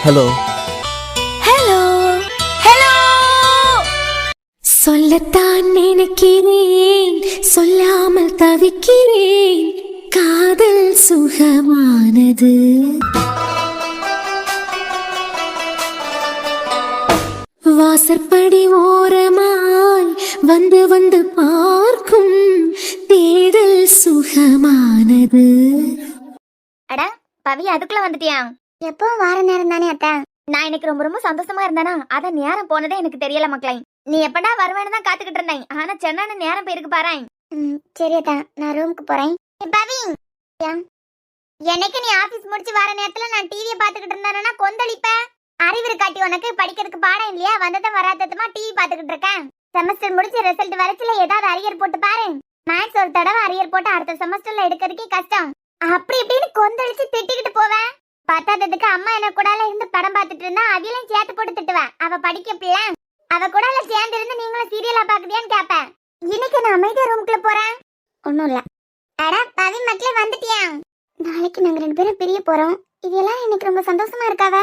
Hello hello hello. சொல்லத்தான் நினைக்கிறேன், சொல்லாமல் தவிக்கிறேன். காதல் சுகமானது. வாசற்படி ஓரமாய் வந்து வந்து பார்க்கும் தேடல் சுகமானது. அடா பவி, அதுக்குள்ள வந்துட்டியா? எப்போ வார நேரம் தானே அத்தா. நான் இன்னைக்கு ரொம்ப ரொம்ப சந்தோஷமா இருந்தேனா, அத நேரம் போனதே எனக்கு தெரியல மக்களே. நீ எப்படா வருவேன்னு தான் காத்துக்கிட்டு இருந்தேன். ஆனா சென்னை நேரம் போயிருக்கு பாரு. சரி அத்தா, நான் ரூமுக்கு போறேன். பவி, எனக்கு நீ ஆபீஸ் முடிச்சு வர நேரத்துல நான் டிவியை பாத்துக்கிட்டு இருந்தேன்னா கொந்தளிப்ப. அறிவு காட்டி உனக்கு படிக்கிறதுக்கு பாடம் இல்லையா? வந்ததும் வராததுமா டிவி பாத்துக்கிட்டு இருக்கேன். செமஸ்டர் முடிச்சு ரிசல்ட் வரச்சுல ஏதாவது அரியர் போட்டு பாரு. மேக்ஸ் ஒரு தடவை அரியர் போட்டு அடுத்த செமஸ்டர்ல எடுக்கிறதுக்கே கஷ்டம். அப்படி இப்படின்னு கொந்தளிச்சு திட்டிக்கிட்டு போவேன். பத்தாததுக்கு அம்மா என்ன கூடால இருந்து படம் பார்த்துட்டு இருந்தா அதையும் சேர்த்து போட்டு திட்டுவேன். அவ படிக்க பிள்ளை, அவ கூடால சேர்ந்து இருந்து நீங்களும் சீரியலா பாக்குறியான்னு கேப்பேன். இன்னைக்கு நான் அமைதியா ரூமுக்குள்ள போறேன். ஒன்னும் இல்ல. அடா பவி மக்களே, வந்துட்டியா? நாளைக்கு நாங்க 2 பேரும் பிரிய போறோம். இதெல்லாம் எனக்கு ரொம்ப சந்தோஷமா இருக்காவ.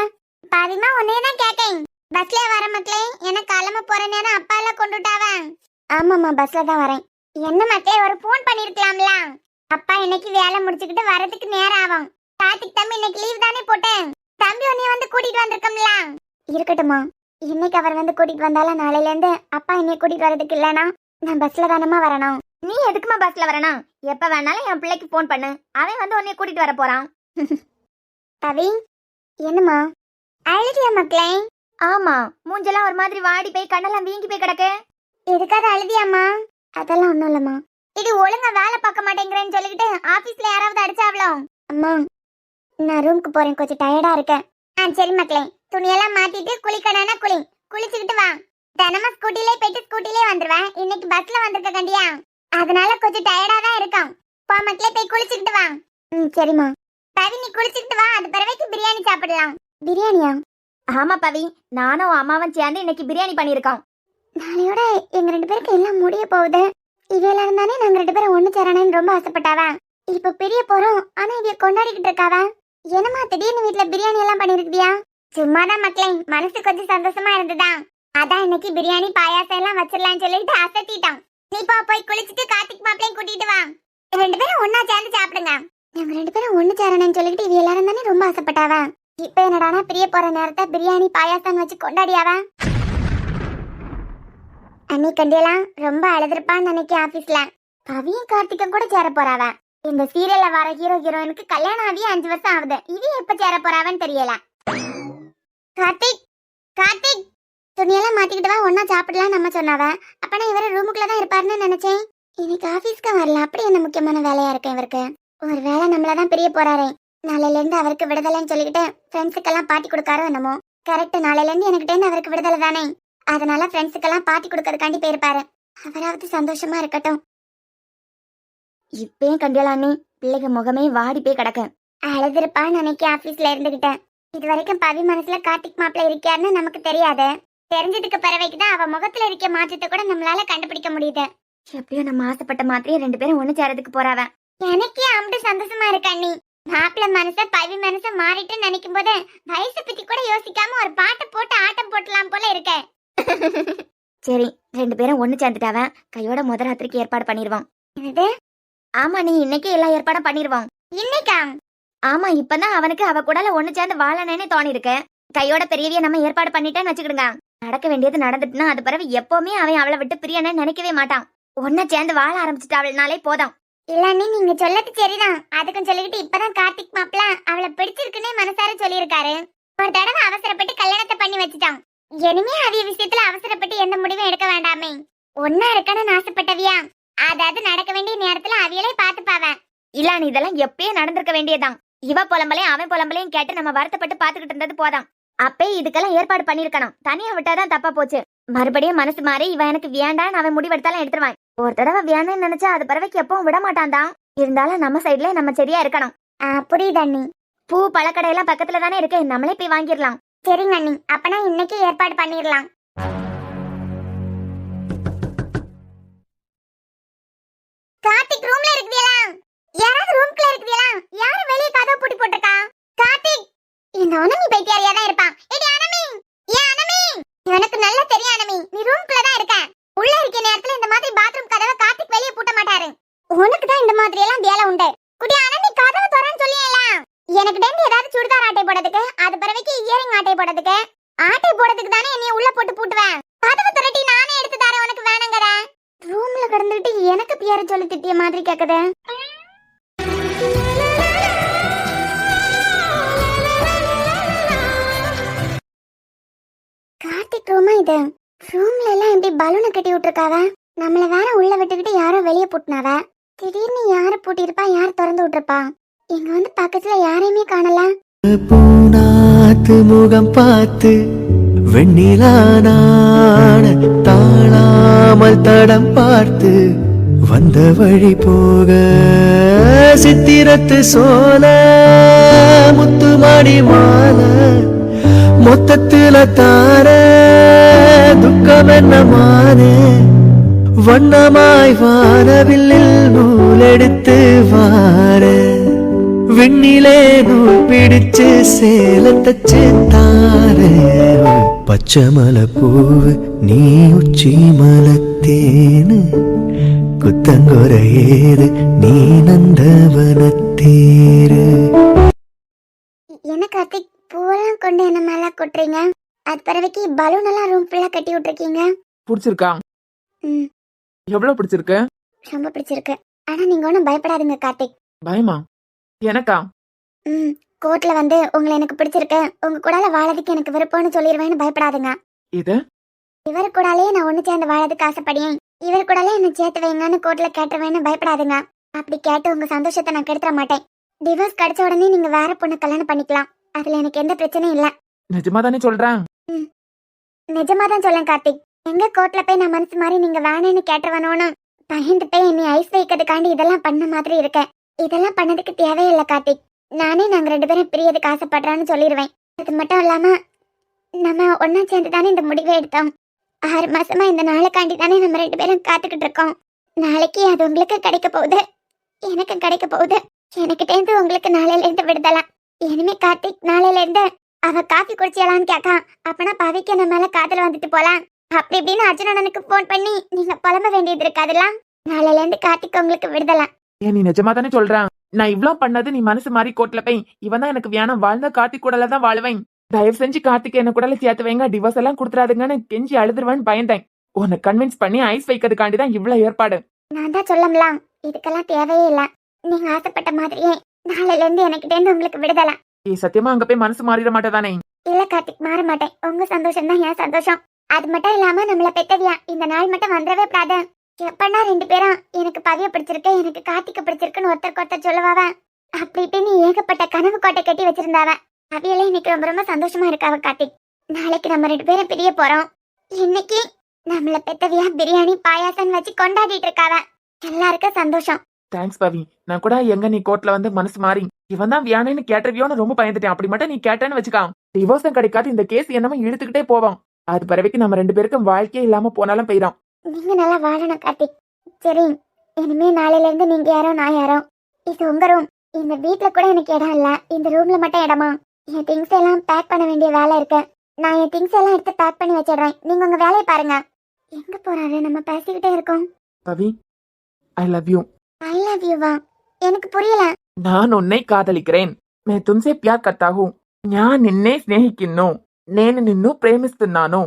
பாதிமா உன்னையதான் கேட்டேன். பஸ்ல வர மக்களே, எனக்கு கிளம்ப போற நேரம் அப்பா எல்லாம் கொண்டுட்டாவ. ஆமாமா, பஸ்ல தான் வரேன். என்ன மக்களே, ஒரு போன் பண்ணிருக்கலாம்ல. அப்பா இன்னைக்கு வேலை முடிச்சுக்கிட்டு வரதுக்கு நேரம் ஆகும். கார்த்திக் தம்பி இன்னைக்கு லீவ் தானே போட்டேன். தம்பி உன்னைய வந்து கூட்டிட்டு வந்திருக்கோம்ல. இருக்கட்டுமா, இன்னைக்கு அவர் வந்து கூட்டிட்டு வந்தாலும் நாளையில இருந்து அப்பா என்னைய கூட்டிட்டு வரதுக்கு இல்லனா நான் பஸ்ல தானமா வரணும். நீ எதுக்குமா பஸ்ல வரணும்? எப்ப வேணாலும் என் பிள்ளைக்கு போன் பண்ணு, அவன் வந்து உன்னைய கூட்டிட்டு வர போறான். பவி, என்னமா அழுதியா மக்களே? ஆமா, மூஞ்செல்லாம் ஒரு மாதிரி வாடி போய் கண்ணெல்லாம் வீங்கி போய் கிடக்கு. எதுக்காக அழுதியாமா? அதெல்லாம் ஒண்ணும் இல்லம்மா. இது ஒழுங்கா வேலை பார்க்க மாட்டேங்கிறேன்னு சொல்லிக்கிட்டு ஆபீஸ்ல யாராவது அடிச்சாவளோ? அம்மா, நான் ரூமுக்கு போறேன், கொஞ்சம் டயர்டா இருக்கேன். சரி மக்களே, துணியெல்லாம் மாத்திட்டு குளிக்கணும்னா குளிச்சுக்கிட்டு வா. தினமும் ஸ்கூட்டிலே போயிட்டு ஸ்கூட்டிலே வந்துருவேன். இன்னைக்கு பஸ்ல வந்திருக்க கண்டியா, அதனால கொஞ்சம் டயர்டா தான் இருக்கும். போ மக்களே, போய் குளிச்சுக்கிட்டு வா. சரிம்மா. பவி, நீ குளிச்சுக்கிட்டு வா, அது பிறவைக்கு பிரியாணி சாப்பிடலாம். பிரியாணியா? ஆமா பவி, நானும் அம்மாவும் சேர்ந்து இன்னைக்கு பிரியாணி பண்ணிருக்கோம். நாளையோட எங்க 2 பேருக்கு எல்லாம் முடிய போகுது. இவையில இருந்தானே நாங்க 2 பேரும் ஒண்ணு சேரணும்னு ரொம்ப ஆசைப்பட்டாவ. இப்ப பிரிய போறோம், ஆனா இவ கொண்டாடிக்கிட்டு இருக்காவ. என்னமா திடீர்னு வீட்டுல பிரியாணி எல்லாம் பண்ணிருக்கியா? சும்மாதான் மக்களே, மனசு கொஞ்சம் சந்தோஷமா இருந்ததா, அதான் இன்னைக்கு பிரியாணி பாயாசம் எல்லாம் வச்சிடலாம்னு சொல்லிட்டு அசத்திட்டோம். நீ போய் குளிச்சுட்டு கார்த்திக் மாப்பிளையும் கூட்டிட்டு வா. 2 பேரும் ஒன்னா சேர்ந்து சாப்பிடுங்க. நாங்க 2 பேரும் ஒண்ணு சேரணும்னு சொல்லிட்டு இவ எல்லாரும் தானே ரொம்ப ஆசைப்பட்டாவ. இப்ப என்னடானா பிரிய போற நேரத்தை பிரியாணி பாயாசம் வச்சு கொண்டாடியாவ. அன்னி கண்டியெல்லாம் ரொம்ப அழுதுருப்பான்னு நினைக்க ஆபீஸ்ல. பவியும் கார்த்திக்கும் கூட சேர போறாவ. இந்த சீரியல்ல வர ஹீரோ ஹீரோயினுக்கு கல்யாணம் ஆகி 5 வருஷம் ஆகுது. இது எப்ப சேர போறாவன்னு தெரியல. கார்த்திக், கார்த்திக், துணியெல்லாம் மாத்திக்கிட்டு வா, ஒன்னா சாப்பிடலாம் நம்ம சொன்னாவ. அப்பனா இவர ரூமுக்குள்ள தான் இருப்பாருன்னு நினைச்சேன். இன்னைக்கு ஆபீஸ்க்கு வரல, அப்படி என்ன முக்கியமான வேலையா இருக்கு இவருக்கு? ஒரு வேலை நம்மளதான் பிரிய போறாரே. நாளையில இருந்து அவருக்கு விடுதலைன்னு சொல்லிக்கிட்டு ஃப்ரெண்ட்ஸுக்கெல்லாம் பாட்டி கொடுக்காரோ என்னமோ. கரெக்ட், நாளையில இருந்து எனக்கிட்ட அவருக்கு விடுதலை தானே. அதனால ஃப்ரெண்ட்ஸுக்கெல்லாம் பாட்டி கொடுக்கறதுக்காண்டி போயிருப்பாரு. அவராவது சந்தோஷமா இருக்கட்டும். இப்பயும் கண்டியலானே பிள்ளைக்கு முகமே வாடி போய் கிடக்க. அழுதுருப்பான்னு நினைக்க ஆபீஸ்ல இருந்துகிட்டேன். இது வரைக்கும் பவி மனசுல கார்த்திக் மாப்பிள்ள இருக்காருன்னு நமக்கு தெரியாது. தெரிஞ்சதுக்கு பிறவைக்குதான் அவ முகத்துல இருக்க மாற்றத்தை கூட நம்மளால கண்டுபிடிக்க முடியுது. எப்படியோ நம்ம ஆசைப்பட்ட மாதிரியே 2 பேரும் ஒண்ணு சேரதுக்கு போறாவ. எனக்கே அம்பு சந்தோஷமா இருக்கு அண்ணி. மாப்பிள்ள மனச பவி மனச மாறிட்டு நினைக்கும் போது வயசை பத்தி கூட யோசிக்காம ஒரு பாட்டை போட்டு ஆட்டம் போட்டலாம் போல இருக்க. சரி, 2 பேரும் ஒண்ணு சேர்ந்துட்டாவ. கையோட முத ராத்திரிக்கு ஏற்பாடு பண்ணிடுவோம். என்னது? ஆமா, நீ இன்னைக்கு எல்லா ஏற்பாடும் பண்ணிடுவோம். இன்னைக்கா? ஆமா, இப்பதான் அவனுக்கு அவ கூடல ஒண்ணு சேர்ந்து வாழணும்னே தோணி இருக்கு. கையோட பெரியவிய நம்ம ஏற்பாடு பண்ணிட்டேன்னு வச்சுக்கிடுங்க. நடக்க வேண்டியது நடந்துட்டுனா அது பிறகு எப்பவுமே அவன் அவளை விட்டு பிரியன்னு நினைக்கவே மாட்டான். ஒன்ன சேர்ந்து வாழ ஆரம்பிச்சுட்டாவள்னாலே போதும். இல்ல அண்ணி, நீங்க சொல்லது சரிதான். அதுக்கும் சொல்லிக்கிட்டு இப்பதான் கார்த்திக் மாப்பிள்ள அவளை பிடிச்சிருக்குன்னே மனசார சொல்லியிருக்காரு. ஒரு தடவை அவசரப்பட்டு கல்யாணத்தை பண்ணி வச்சுட்டான். இனிமே அவிய விஷயத்துல அவசரப்பட்டு எந்த முடிவும் எடுக்க வேண்டாமே. ஒன்னா இருக்கணும்னு ஆசைப்பட்டவியா, அதாவது நடக்க வேண்டிய நேரத்துல அவியலே பாத்துப்பாவ. இல்ல, நீ இதெல்லாம் எப்பயே நடந்திருக்க வேண்டியதான். இவ புலம்பலையும் அவன் புலம்பலையும் கேட்டு நம்ம வருத்தப்பட்டு பாத்துக்கிட்டு இருந்தது போதாம். அப்பே இதுக்கெல்லாம் ஏற்பாடு பண்ணிருக்கணும். தனியா விட்டாதான் தப்பா போச்சு. மறுபடியும் மனசு மாறி இவன் எனக்கு வேண்டான்னு அவன் முடிவெடுத்தாலும் எடுத்துருவான். ஒரு தடவை வேணும்னு நினைச்சா அது பிறவைக்கு எப்பவும் விட மாட்டான் தான். இருந்தாலும் நம்ம சைட்ல நம்ம சரியா இருக்கணும். புரியுது அண்ணி. பூ பழக்கடையெல்லாம் பக்கத்துல தானே இருக்கு, நம்மளே போய் வாங்கிடலாம். சரிங்க அண்ணி, அப்பனா இன்னைக்கு ஏற்பாடு பண்ணிடலாம். கார்த்திக் ரூம்ல இருக்குதியலா? யாராவது ரூம்க்குள்ள இருக்குதியலா? யாரு வெளிய கதவு பூட்டி போட்டுருக்கா? கார்த்திக், அந்த அனமி பைத்தியாரியா தான் இருப்பான். ஏடி அனமி, ஏன் அனமி? எனக்கு நல்லா தெரியும் அனமி, நீ ரூம்குள்ள தான் இருக்க. உள்ள இருக்க நேரத்துல இந்த மாதிரி பாத்ரூம் கதவை கார்த்திக் வெளியே பூட்ட மாட்டாரு. உனக்கு தான் இந்த மாதிரி எல்லாம் வேலை உண்டு. குடி அனமி, கதவை திறன்னு சொல்லியலாம். எனக்கு டேந்து ஏதாவது சுடிதார் ஆட்டை போடுறதுக்கு, அது பிறவைக்கு இயரிங் ஆட்டை போடுறதுக்கு, ஆட்டை போடுறதுக்கு தானே என்னைய உள்ள போட்டு பூட்டுவேன். கதவை திரட்டி நானே எடுத்து தரேன், உனக்கு வேணுங்கற. ரூம்ல கிடந்துட்டு எனக்கு பேரை சொல்லி திட்டிய மாதிரி கேக்குது. கார்த்திக் ரூமா இது? ரூம்ல எல்லாம் எப்படி பலூனை கட்டி விட்டுருக்காவ? நம்மள வேற உள்ள விட்டுக்கிட்டு யாரோ வெளியே பூட்டினாவ. திடீர்னு யாரு பூட்டிருப்பா, யார் திறந்து விட்டுருப்பா? இங்க வந்து பக்கத்துல யாரையுமே காணல. பூனாத்து முகம் பார்த்து வெண்ணிலானான தாழாமல் தடம் பார்த்து வந்த வழி போக சித்திரத்து சோல முத்துமாடி மாலை மொத்தத்துல தார துக்கம் என்ன மானே வண்ணமாய் வானவில்லில் நூலெடுத்து வார விண்ணிலே நூல் பிடிச்சு சேலத்தச்சு தார பச்சை மலை பூவு நீ உச்சி மலத்தேனு குத்தங்கொர ஏது நீ நந்தவனத்தேரு. என்ன கார்த்திக், பூவெல்லாம் கொண்டு என்ன மேல கொட்டுறீங்க? அது பிறவைக்கு பலூன் எல்லாம் ரூம் ஃபுல்லா கட்டி விட்டுருக்கீங்க. பிடிச்சிருக்கா? ம், எவ்வளவு பிடிச்சிருக்கு? ரொம்ப பிடிச்சிருக்கு. ஆனா நீங்க ஒன்றும் பயப்படாதீங்க கார்த்திக். பயமா? எனக்கா? ம், கோர்ட்ல வந்து உங்களை எனக்கு பிடிச்சிருக்கு, உங்க கூடால வாழறதுக்கு எனக்கு விருப்பம்னு சொல்லிடுவேன்னு பயப்படாதுங்க. இது இவரு கூடாலே நான் ஒண்ணு சேர்ந்து வாழறதுக்கு ஆசைப்படியேன், இவர் கூடாலே என்ன சேர்த்து வைங்கன்னு கோர்ட்ல கேட்டுருவேன்னு பயப்படாதுங்க. அப்படி கேட்டு உங்க சந்தோஷத்தை நான் கெடுத்துட மாட்டேன். டிவோர்ஸ் கிடைச்ச உடனே நீங்க வேற பொண்ணு கல்யாணம் பண்ணிக்கலாம். அதுல எனக்கு எந்த பிரச்சனையும் இல்ல. நிஜமா தானே சொல்றேன்? நிஜமா தான் சொல்லேன் கார்த்திக். எங்க கோர்ட்ல போய் நான் மனசு மாதிரி நீங்க வேணும்னு கேட்டுருவனோன்னு பயந்துட்டே என்னை ஐஸ் வைக்கிறதுக்காண்டி இதெல்லாம் பண்ண மாதிரி இருக்கேன். இதெல்லாம் பண்ணதுக்கு தேவையில்லை கார்த்திக். நானே நாங்க 2 பேரும் பிரியதுக்கு ஆசைப்படுறோன்னு சொல்லிடுவேன். அது மட்டும் இல்லாம நம்ம ஒன்னா சேர்ந்து தானே இந்த முடிவை எடுத்தோம். 6 மாசமா இந்த நாளுக்காண்டி தானே நம்ம 2 பேரும் காத்துக்கிட்டு இருக்கோம். நாளைக்கு அது உங்களுக்கு கிடைக்க போகுது, எனக்கு கிடைக்க போகுது. எனக்கு தேர்ந்து உங்களுக்கு நாளையில இருந்து விடுதலாம். இனிமே கார்த்திக் நாளையில இருந்து அவ காஃபி குடிச்சியலான்னு கேட்கா. அப்பனா பவிக்கு நம்ம மேல காதல் வந்துட்டு போலாம் அப்படி இப்படின்னு அர்ஜுனனுக்கு போன் பண்ணி நீங்க புலம்ப வேண்டியது இருக்காதுலாம். நாளையில இருந்து கார்த்திக் உங்களுக்கு விடுதலாம். ஏன் நீ நிஜமா தானே சொல்றேன்? நான் இவ்ளோ பண்ணது நீ மனசு மாறி கோர்ட்ல போய் இவன் தான் எனக்கு வேணும், வாழ்ந்த கார்த்திக் கூடல தான் வாழுவேன், தயவு செஞ்சு கார்த்திக் என்ன கூடல சேர்த்து வைங்க, டிவோர்ஸ் எல்லாம் கொடுத்துறாதுங்கன்னு கெஞ்சி அழுதுருவேன்னு பயந்தேன். உன்னை கன்வின்ஸ் பண்ணி ஐஸ் வைக்கிறதுக்காண்டி தான் இவ்வளவு ஏற்பாடு. நான் தான் சொல்லலாம், இதுக்கெல்லாம் தேவையே இல்ல. நீங்க ஆசைப்பட்ட மாதிரியே நாளையில இருந்து எனக்கு உங்களுக்கு விடுதலாம். சத்தியமா அங்க போய் மனசு மாறிட மாட்டேதானே? இல்ல கார்த்திக், மாற மாட்டேன். உங்க சந்தோஷம் தான் என் சந்தோஷம். அது மட்டும் இல்லாம நம்மள பெத்தவியா இந்த நாள் மட்டும் வந்துடவே கூடாது. எப்படா 2 பேரும் எனக்கு பவிய பிடிச்சிருக்கு, எனக்கு கார்த்திக்க பிடிச்சிருக்குன்னு ஒருத்தருக்கு சொல்லுவாவ. அப்படி இப்படின்னு ஏகப்பட்ட கனவு கோட்டை கட்டி வச்சிருந்தாவ. அவையெல்லாம் இன்னைக்கு ரொம்ப ரொம்ப சந்தோஷமா இருக்காவ கார்த்திக். நாளைக்கு நம்ம 2 பேரும் பிரிய போறோம். இன்னைக்கு நம்மள பெத்தவியா பிரியாணி பாயாசம் வச்சு கொண்டாடிட்டு இருக்காவ. எல்லாருக்கும் சந்தோஷம். தேங்க்ஸ் பவி. நான் கூட எங்க நீ கோர்ட்ல வந்து மனசு மாறி இவன் தான் வியானு கேட்டவியோன்னு ரொம்ப பயந்துட்டேன். அப்படி மட்டும் நீ கேட்டேன்னு வச்சுக்கா, டிவோர்ஸும் கிடைக்காது, இந்த கேஸ் என்னமோ இழுத்துக்கிட்டே போவோம். அது பிறவைக்கு நம்ம 2 பேருக்கும் வாழ்க்கையே இல்லாம போனாலும் போயிடும். நீங்க நல்லா வாழணும் கார்த்திக். சரி, இனிமே நாளையில இருந்து நீங்க யாரோ நான் யாரோ. இது உங்க ரூம். இந்த வீட்ல கூட எனக்கு இடம் இல்ல, இந்த ரூம்ல மட்டும் இடமா? என் திங்ஸ் எல்லாம் பேக் பண்ண வேண்டிய வேலை இருக்கு. நான் என் திங்ஸ் எல்லாம் எடுத்து பேக் பண்ணி வச்சிடுறேன். நீங்க உங்க வேலையை பாருங்க. எங்க போறாரு? நம்ம பேசிக்கிட்டே இருக்கோம். Pavi, I love you. I love யூவா? எனக்கு புரியல. நான் உன்னை కాదలిக்கிறேன். मैं तुमसे प्यार करता हूँ. ഞാൻ నిన్నే స్నేహిക്കുന്നു. నేను నిన్ను ప్రేమిస్తున్నాను.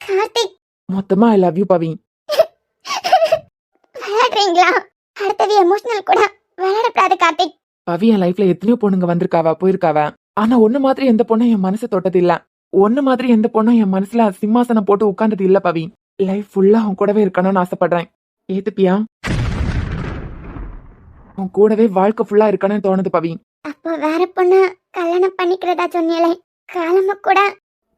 கார்த்திக், மொத்தமா ஐ லவ் யூ பவி. விளையாடுறீங்களா? அடுத்தது எமோஷனல் கூட விளையாடக்கூடாது கார்த்திக். பவி என் லைஃப்ல எத்தனையோ பொண்ணுங்க வந்திருக்காவ போயிருக்காவ. ஆனா ஒண்ணு மாதிரி எந்த பொண்ணும் என் மனசு தொட்டது இல்ல. ஒண்ணு மாதிரி எந்த பொண்ணும் என் மனசுல சிம்மாசனம் போட்டு உட்கார்ந்தது இல்ல பவி. லைஃப் ஃபுல்லா உன் கூடவே இருக்கணும்னு ஆசைப்படுறேன். ஏத்துப்பியா? உன் கூடவே வாழ்க்கை ஃபுல்லா இருக்கணும்னு தோணுது பவி. அப்போ வேற பொண்ணு கல்யாணம் பண்ணிக்கிறதா சொன்னீங்களே, காலமா கூட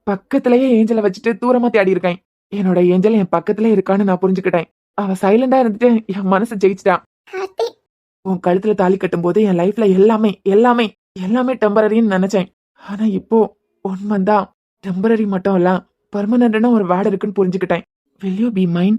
பக்கத்திலேயே ஏஞ்சலை வச்சுட்டு தூரமா தேடி இருக்கேன். என்னோட ஏஞ்சல் என் பக்கத்திலே இருக்கான்னு நான் புரிஞ்சுக்கிட்டேன். அவ சைலண்டா இருந்துட்டு என் மனசு ஜெயிச்சிட்டா. கார்த்திக், உன் கழுத்துல தாலி கட்டும் போது என் லைஃப்ல எல்லாமே எல்லாமே எல்லாமே டெம்பரரின்னு நினைச்சேன். ஆனா இப்போ உண்மைதான், டெம்பரரி மட்டும் இல்ல, பெர்மனன்ட்னு ஒரு வேர்டு இருக்குன்னு புரிஞ்சுக்கிட்டேன். Will you be mine?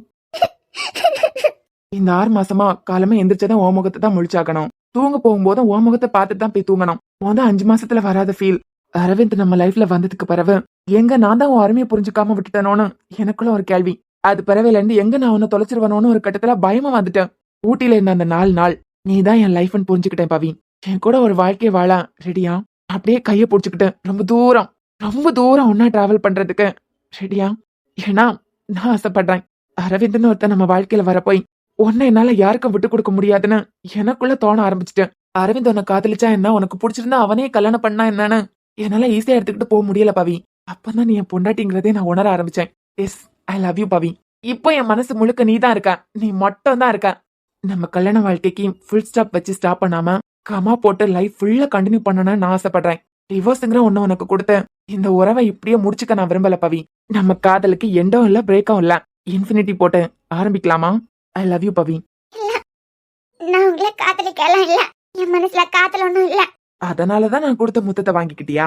இந்த 6 மாசமா காலமே எந்திரிச்சதான் ஓ முகத்தை தான் முழிச்சாக்கணும். தூங்க போகும்போதும் ஓ முகத்தை பார்த்துட்டு தான் போய் தூங்கணும். 5 மாசத்துல வராத ஃபீல் அரவிந்த் நம்ம லைஃப்ல வந்ததுக்கு பிறகு எங்க நான் தான் உன் அருமையை புரிஞ்சுக்காம விட்டுட்டேனோன்னு எனக்குள்ள ஒரு கேள்வி. அது பிறவில இருந்து எங்க நான் உன்னை தொலைச்சிருவனோன்னு ஒரு கட்டத்துல பயமா வந்துட்டேன். ஊட்டியில இருந்த அந்த 4 நாள் நீ தான் என் லைஃப்னு புரிஞ்சுக்கிட்டேன் பவி. என் கூட ஒரு வாழ்க்கையை வாழ ரெடியா? அப்படியே கையை பிடிச்சுக்கிட்டு ரொம்ப தூரம் ஒன்னா டிராவல் பண்றதுக்கு ரெடியா? ஏன்னா நான் ஆசைப்படுறேன். அரவிந்த்னு ஒருத்தன் நம்ம வாழ்க்கையில வரப்போய் உன்னை என்னால யாருக்கும் விட்டு கொடுக்க முடியாதுன்னு எனக்குள்ள தோண ஆரம்பிச்சிட்டேன். அரவிந்த் உன்னை காதலிச்சா என்ன, உனக்கு பிடிச்சிருந்தா அவனே கல்யாணம் பண்ணா என்னன்னு என்னால ஈஸியா எடுத்துக்கிட்டு போக முடியல பவி. அப்பதான் நீ என் பொண்டாட்டிங்கிறதே நான் உணர ஆரம்பிச்சேன். எஸ், ஐ லவ் யூ பவி. இப்போ என் மனசு முழுக்க நீ தான் இருக்க, நீ மட்டும் தான் இருக்க. நம்ம கல்யாண வாழ்க்கைக்கு ஃபுல் ஸ்டாப் வச்சு ஸ்டாப் பண்ணாம கமா போட்டு லைஃப் ஃபுல்லா கண்டினியூ பண்ணணும்னு நான் ஆசைப்படுறேன். டிவோர்ஸ்ங்கிற ஒண்ணு உனக்கு கொடுத்த இந்த உறவை இப்படியே முடிச்சுக்க நான் விரும்பல பவி. நம்ம காதலுக்கு எண்டும் இல்ல பிரேக்கும் இல்ல, இன்ஃபினிட்டி போட்டு ஆரம்பிக்கலாமா? ஐ லவ் யூ பவி. நான் உங்களை காதலிக்கலாம் இல்ல, என் மனசுல காதல் ஒண்ணும் இல்ல. அதனாலதான் நான் கொடுத்த முத்தத்தை வாங்கிக்கிட்டியா?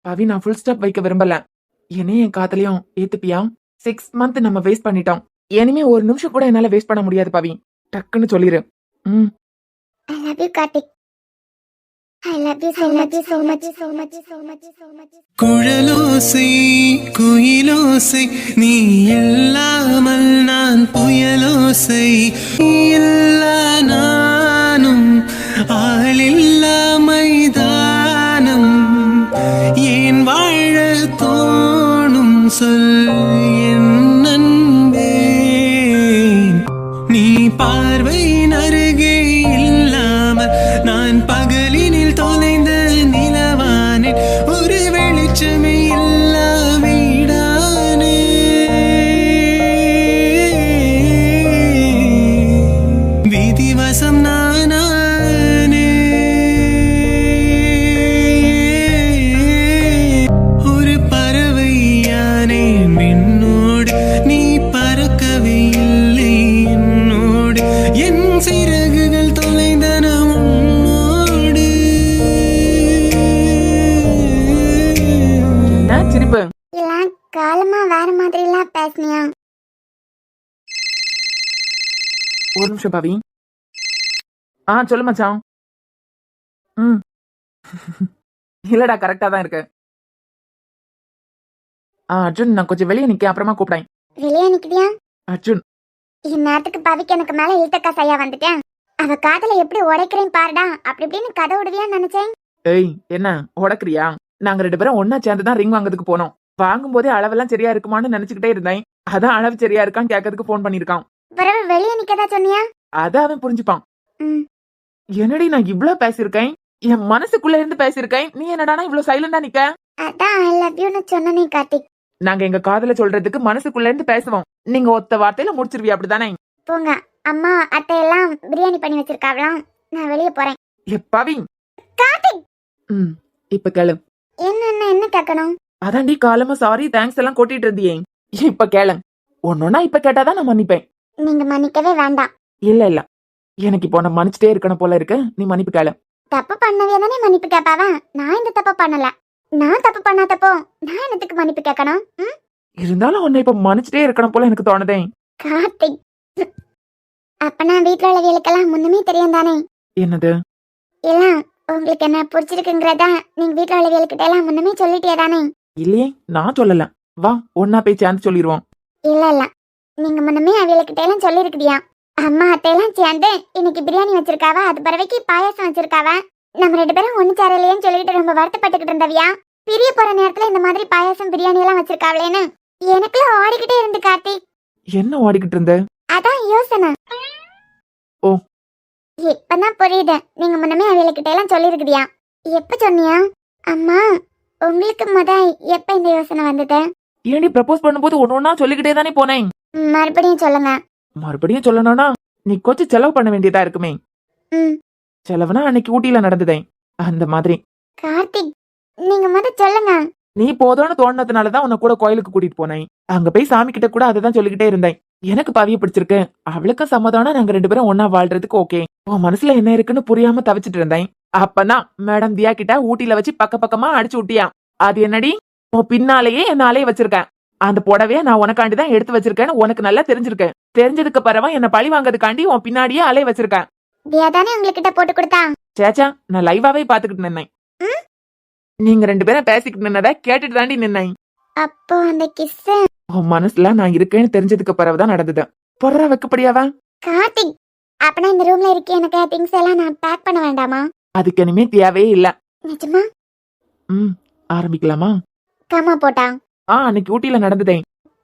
பவி, நான் ஃபுல் ஸ்டாப் வைக்க விரும்பல. என்னையும் என் காதலையும் ஏத்துப்பியா? 6 மந்த் நம்ம வேஸ்ட் பண்ணிட்டோம். இனிமே ஒரு நிமிஷம் கூட என்னால வேஸ்ட் பண்ண முடியாது பவி. டக்குன்னு சொல்லிரு. I love you Karthik. I love you so much, so much, so much, so much, so much. குழலோசை குயிலோசை நீ இல்லாமல் நான் புயலோசை. நீ இல்லா நானும் ஆளில்லா மைதானம். ஏன் வாழ தோணும் சொல் என் அன்பே. நீ பார்வை அருகே இல்லாமல் நான் பகலினில் தொலைந்த நிலவானேன். ஒரு வெளிச்சமே இல்லா வீடானே. விதிவசம் நானானே. ஒரு பறவையானே விண்ணோடு, நீ பறக்கவே இல்லை என்னோடு. என் சிறகுகள் தொலைந்தன உன்னோடு. என்ன சிரிப்பு? இல்ல, காலமா வேற மாதிரி எல்லாம் பேசுனியா? ஒரு நிமிஷம் பவி. சொல்லு மச்சான். இல்லடா, கரெக்டா தான் இருக்கு. அர்ஜுன், நான் கொஞ்சம் வெளியே நிக்க, அப்புறமா கூப்பிட்டேன். வெளியே நிக்கிறியா? அர்ஜுன், இந்நேரத்துக்கு பவிக்கு எனக்கு மேல இழுத்தக்கா செய்யா வந்துட்டேன். அவ காதல எப்படி உடைக்கிறேன் பாருடா. அப்படி இப்படின்னு கதை விடுவியான்னு நினைச்சேன். ஏய், என்ன உடக்குறியா? நாங்க 2 பேரும் ஒன்னா சேர்ந்துதான் ரிங் வாங்குறதுக்கு போனோம். வாங்கும் போதே அளவெல்லாம் சரியா இருக்குமான்னு நினைச்சுக்கிட்டே இருந்தேன். அதான் அளவு சரியா இருக்கான்னு கேட்கறதுக்கு போன் பண்ணிருக்கான். பிறகு வெளியே நிக்கதா சொன்னியா? அதான் அவன் புரிஞ்சுப்பான். ம். என்னடி நான் இவ்வளவு பேசியிருக்கேன், என் மனசுக்குள்ள இருந்து பேசியிருக்கேன். நீ என்னடானா இவ்வளவு சைலண்டா நிக்க? அதான் ஐ லவ் யூன்னு சொன்னனே கார்த்திக். நாங்க எங்க காதல சொல்றதுக்கு மனசுக்குள்ள இருந்து பேசுவோம். நீங்க ஒத்த வார்த்தையில முடிச்சிருவியா? அப்படிதானே? போங்க. அம்மா அத்தையெல்லாம் பிரியாணி பண்ணி வச்சிருக்காவலாம். நான் வெளியே போறேன். எப்பாவி. கார்த்திக், இப்ப கேளு. என்ன கேட்கணும்? அதான்டி காலமா சாரி தேங்க்ஸ் எல்லாம் கொட்டிட்டு இருந்தியே. இப்ப கேளு. ஒன்னொன்னா இப்ப கேட்டாதான் நான் மன்னிப்பேன். நீங்க மன்னிக்கவே வேண்டாம். இல்ல எனக்கு இப்போ நான் மன்னிச்சுட்டே இருக்கணும் போல இருக்கு. நீ மன்னிப்பு கேளு. தப்பு பண்ணவே தானே மன்னிப்பு கேட்பாவ. நான் இந்த தப்பு பண்ணல. நான் தப்பு பண்ணாதப்போ நான் என்னத்துக்கு மன்னிப்பு கேட்கணும்? இருந்தாலும் உன்னை இப்ப மன்னிச்சுட்டே இருக்கணும் போல எனக்கு தோணுதே. கார்த்திக், அப்ப நான் வீட்டுல உள்ளவங்களுக்கெல்லாம் முன்னமே தெரியும் தானே? என்னது? இல்ல, உங்களுக்கு என்ன பிடிச்சிருக்குங்கிறதா நீங்க வீட்டுல உள்ளவங்ககிட்ட எல்லாம் முன்னமே சொல்லிட்டே தானே? இல்லையே, நான் சொல்லல. வா, ஒன்னா போய் சேர்ந்து சொல்லிடுவோம். இல்ல, நீங்க முன்னமே அவங்ககிட்ட எல்லாம் சொல்லிருக்கியா? அம்மா அத்தையெல்லாம் சேர்ந்து இன்னைக்கு பிரியாணி வச்சிருக்காவ, அது பிறவைக்கு பாயாசம் வச்சிருக்காவ. நம்ம 2 பேரும் ஒண்ணு சேரலையேன்னு சொல்லிட்டு ரொம்ப வருத்தப்பட்டுக்கிட்டு இருந்தவியா. பிரிய போற நேரத்துல இந்த மாதிரி பாயாசம் பிரியாணி எல்லாம் வச்சிருக்காவளேன்னு எனக்குள்ள ஓடிக்கிட்டே இருந்து கார்த்திக். என்ன ஓடிக்கிட்டு இருந்த? அதான் யோசனை. ஓ, இப்பதான் புரியுது. நீங்க முன்னமே அவங்ககிட்ட எல்லாம் சொல்லிருக்கியா? எப்ப சொன்னியா? அம்மா, உங்களுக்கு எப்ப இந்த யோசனை வந்தது? ஏன்டி ப்ரப்போஸ் பண்ணும்போது ஒன்னொன்னா சொல்லிக்கிட்டே தானே போனேன். மறுபடியும் சொல்லுங்க. மறுபடியும் சொல்லணும்னா நீ கொஞ்சம் செலவு பண்ண வேண்டியதா இருக்குமே. செலவுனா அன்னைக்கு ஊட்டியில நடந்ததே அந்த மாதிரி. கார்த்திக், நீங்க சொல்லுங்க. நீ போதோன்னு தோணுனதுனாலதான் உன்னை கூட கோயிலுக்கு கூட்டிட்டு போனேன். அங்க போய் சாமி கிட்ட கூட அதை தான் சொல்லிக்கிட்டே இருந்தேன். எனக்கு பவிய பிடிச்சிருக்கு, அவளுக்கும் சம்மதம்னா நாங்க 2 பேரும் ஒன்னா வாழ்றதுக்கு ஓகே. உன் மனசுல என்ன இருக்குன்னு புரியாம தவிச்சிட்டு இருந்தேன். அப்பதான் மேடம் தியா கிட்ட ஊட்டியில வச்சு பக்கமா அடிச்சு விட்டியா. அது என்னடி, உன் பின்னாலேயே என்னாலே வச்சிருக்கேன். அந்த புடவைய நான் உனக்காண்டிதான் எடுத்து வச்சிருக்கேன்னு உனக்கு நல்லா தெரிஞ்சிருக்கேன். தெரிஞ்சதுக்கு பிறவா என்ன பழி வாங்கறதுக்காண்டி உன் பின்னாடியே அலைய வச்சிருக்கேன். தியா தானே உங்ககிட்ட போட்டு கொடுத்தா? சேச்சா, நான் லைவாவே பாத்துக்கிட்டு நின்னேன். நீங்க 2 பேரும் பேசிக்கிட்டு நின்னதை கேட்டுட்டு தாண்டி நின்னேன். அப்போ அந்த கிஸ் உன் மனசுல நான் இருக்கேன்னு தெரிஞ்சதுக்கு பிறகுதான் நடந்தது. பொறா வைக்கப்படியாவா? கார்த்திக், அப்பனா இந்த ரூம்ல இருக்க எனக்கு திங்ஸ் எல்லாம் நான் பேக் பண்ண வேண்டாமா? அதுக்கு இனிமே தேவையே இல்ல. நிஜமா? ஆரம்பிக்கலாமா? கம்மா போட்டா அன்னைக்கு ஊட்டியில நடந்ததே.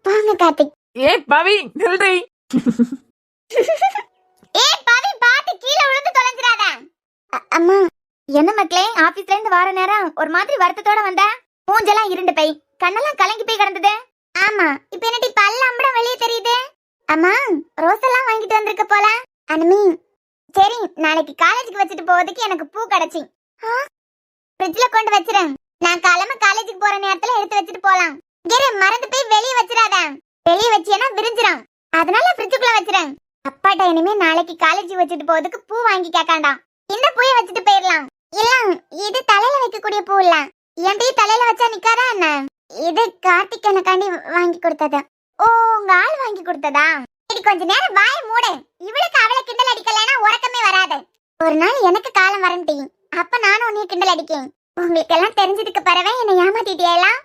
வாங்க கார்த்திக். ஏ பவி நில்றி. ஏய் பாவி, பாத்து கீழ விழுந்து தொலைஞ்சிராத. அம்மா, என்ன மக்களே, ஆபீஸ்ல இருந்து வார நேரம் ஒரு மாதிரி வருத்தத்தோட வந்த? மூஞ்செல்லாம் இருண்டு போய் கண்ணெல்லாம் கலங்கி போய் கிடந்தது. ஆமா, இப்போ என்னடி பல்ல அம்படம் வெளியே தெரியுது? அம்மா, ரோஸ் எல்லாம் வாங்கிட்டு வந்திருக்க போல. அனுமி, சரி, நாளைக்கு காலேஜுக்கு வச்சுட்டு போறதுக்கு எனக்கு பூ கிடைச்சி ஃப்ரிட்ஜ்ல கொண்டு வச்சிரேன். நான் கிளம்ப காலேஜுக்கு போற நேரத்துல எடுத்து வச்சுட்டு போலாம். இரு, மறந்து போய் வெளியே வச்சிராத. வெளியே வச்சியனா விரிஞ்சிரும். அதனால ஃப்ரிட்ஜுக்குள்ள வச்சிரேன். அப்பாட்ட இனிமே நாளைக்கு காலேஜ் வச்சுட்டு போறதுக்கு பூ வாங்கி கேட்காண்டாம். இந்த பூயை வச்சுட்டு போயிடலாம். இல்ல, இது தலையில வைக்கக்கூடிய பூ இல்ல. என் டீ தலையில வச்சா நிக்காதா என்ன? இது கார்த்திக் எனக்காண்டி வாங்கி கொடுத்தது. ஓ, உங்க ஆள் வாங்கி கொடுத்ததா? சரி, கொஞ்ச நேரம் வாயை மூடு. இவளுக்கு அவளை கிண்டல் அடிக்கலன்னா உறக்கமே வராது. ஒரு நாள் எனக்கு காலம் வரண்டி, அப்ப நானும் உன்னைய கிண்டல் அடிக்கேன். உங்களுக்கு எல்லாம் தெரிஞ்சதுக்கு பிறவே என்னை ஏமாத்திட்டியலாம்.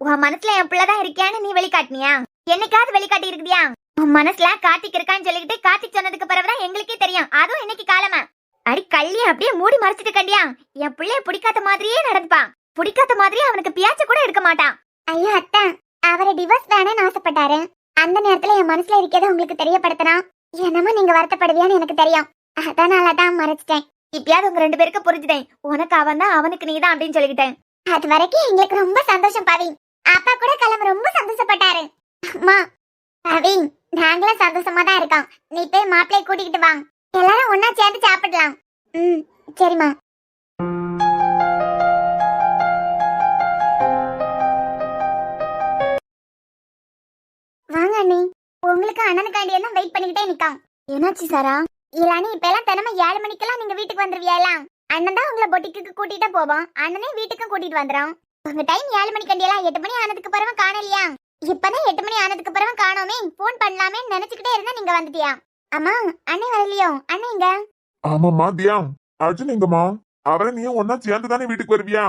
உன் மனசுல என் பிள்ளைதான் இருக்கியான்னு நீ வெளிக்காட்டினியா? என்னைக்காவது வெளிக்காட்டி இருக்குதியா? உன் மனசுல கார்த்திக் இருக்கான்னு சொல்லிக்கிட்டு கார்த்திக் சொன்னதுக்கு பிறகுதான் எங்களுக்கே தெரியும். அதுவும் இன்னைக்கு காலமா அடி கள்ளி அப்படியே மூடி மறைச்சிட்டு கண்டியா. என் பிள்ளைய பிடிக்காத மாதிரியே நடந்துப்பான். பிடிக்காத மாதிரியே அவனுக்கு பியாச்ச கூட எடுக்க மாட்டான். ஐயோ அத்தா, அவரை டிவோர்ஸ் வேணும்னு ஆசைப்பட்டாரு. அந்த நேரத்துல என் மனசுல இருக்கிறத உங்களுக்கு தெரியப்படுத்தினா என்னமோ நீங்க வருத்தப்படுவியான்னு எனக்கு தெரியும். அதனாலதான் மறைச்சிட்டேன். இப்பயாவது உங்க 2 பேருக்கு புரிஞ்சுட்டேன். உனக்கு அவன் தான், அவனுக்கு நீதான் அப்படின்னு சொல்லிக்கிட்டேன். அது வரைக்கும் எங்களுக்கு ரொம்ப சந்தோஷம் பவி. அப்பா கூட கிளம்ப ரொம்ப சந்தோஷப்பட்டாரு. அம்மா, பவி, நாங்களும் சந்தோஷமா தான் இருக்கோம். நீ போய் மாப்பிள்ளைய கூட்டிக்கிட்டு வாங்க, எல்லாரும் ஒன்னா சேர்ந்து சாப்பிடலாம். சரிம்மா. வாங்க அண்ணி. உங்களுக்கு அண்ணனுக்காண்டி எல்லாம் வெயிட் பண்ணிக்கிட்டே நிக்கான். என்னாச்சு சாரா? இல்லானி இப்ப எல்லாம் தினமும் 7 மணிக்கெல்லாம் நீங்க வீட்டுக்கு வந்துருவியா? அண்ணன் தான் உங்களை பொட்டிக்கு கூட்டிட்டு போவோம். அண்ணனே வீட்டுக்கும் கூட்டிட்டு வந்துடும். உங்க டைம் 7 மணிக்கு எல்லாம் 8 மணி ஆனதுக்கு பிறகு காணலையா? இப்பதான் 8 மணி ஆனதுக்கு பிறகு காணோமே, போன் பண்ணலாமே நினைச்சுக்கிட்டே இருந்தா நீங்க வந்துட்டியா? அம்மா, அண்ணன் வரலையோ? அண்ணன் எங்க? ஆமாம்மா தியா, அர்ஜுன் எங்கம்மா? அவரை நீயும் ஒன்னா சேர்ந்து தானே வீட்டுக்கு வருவியா?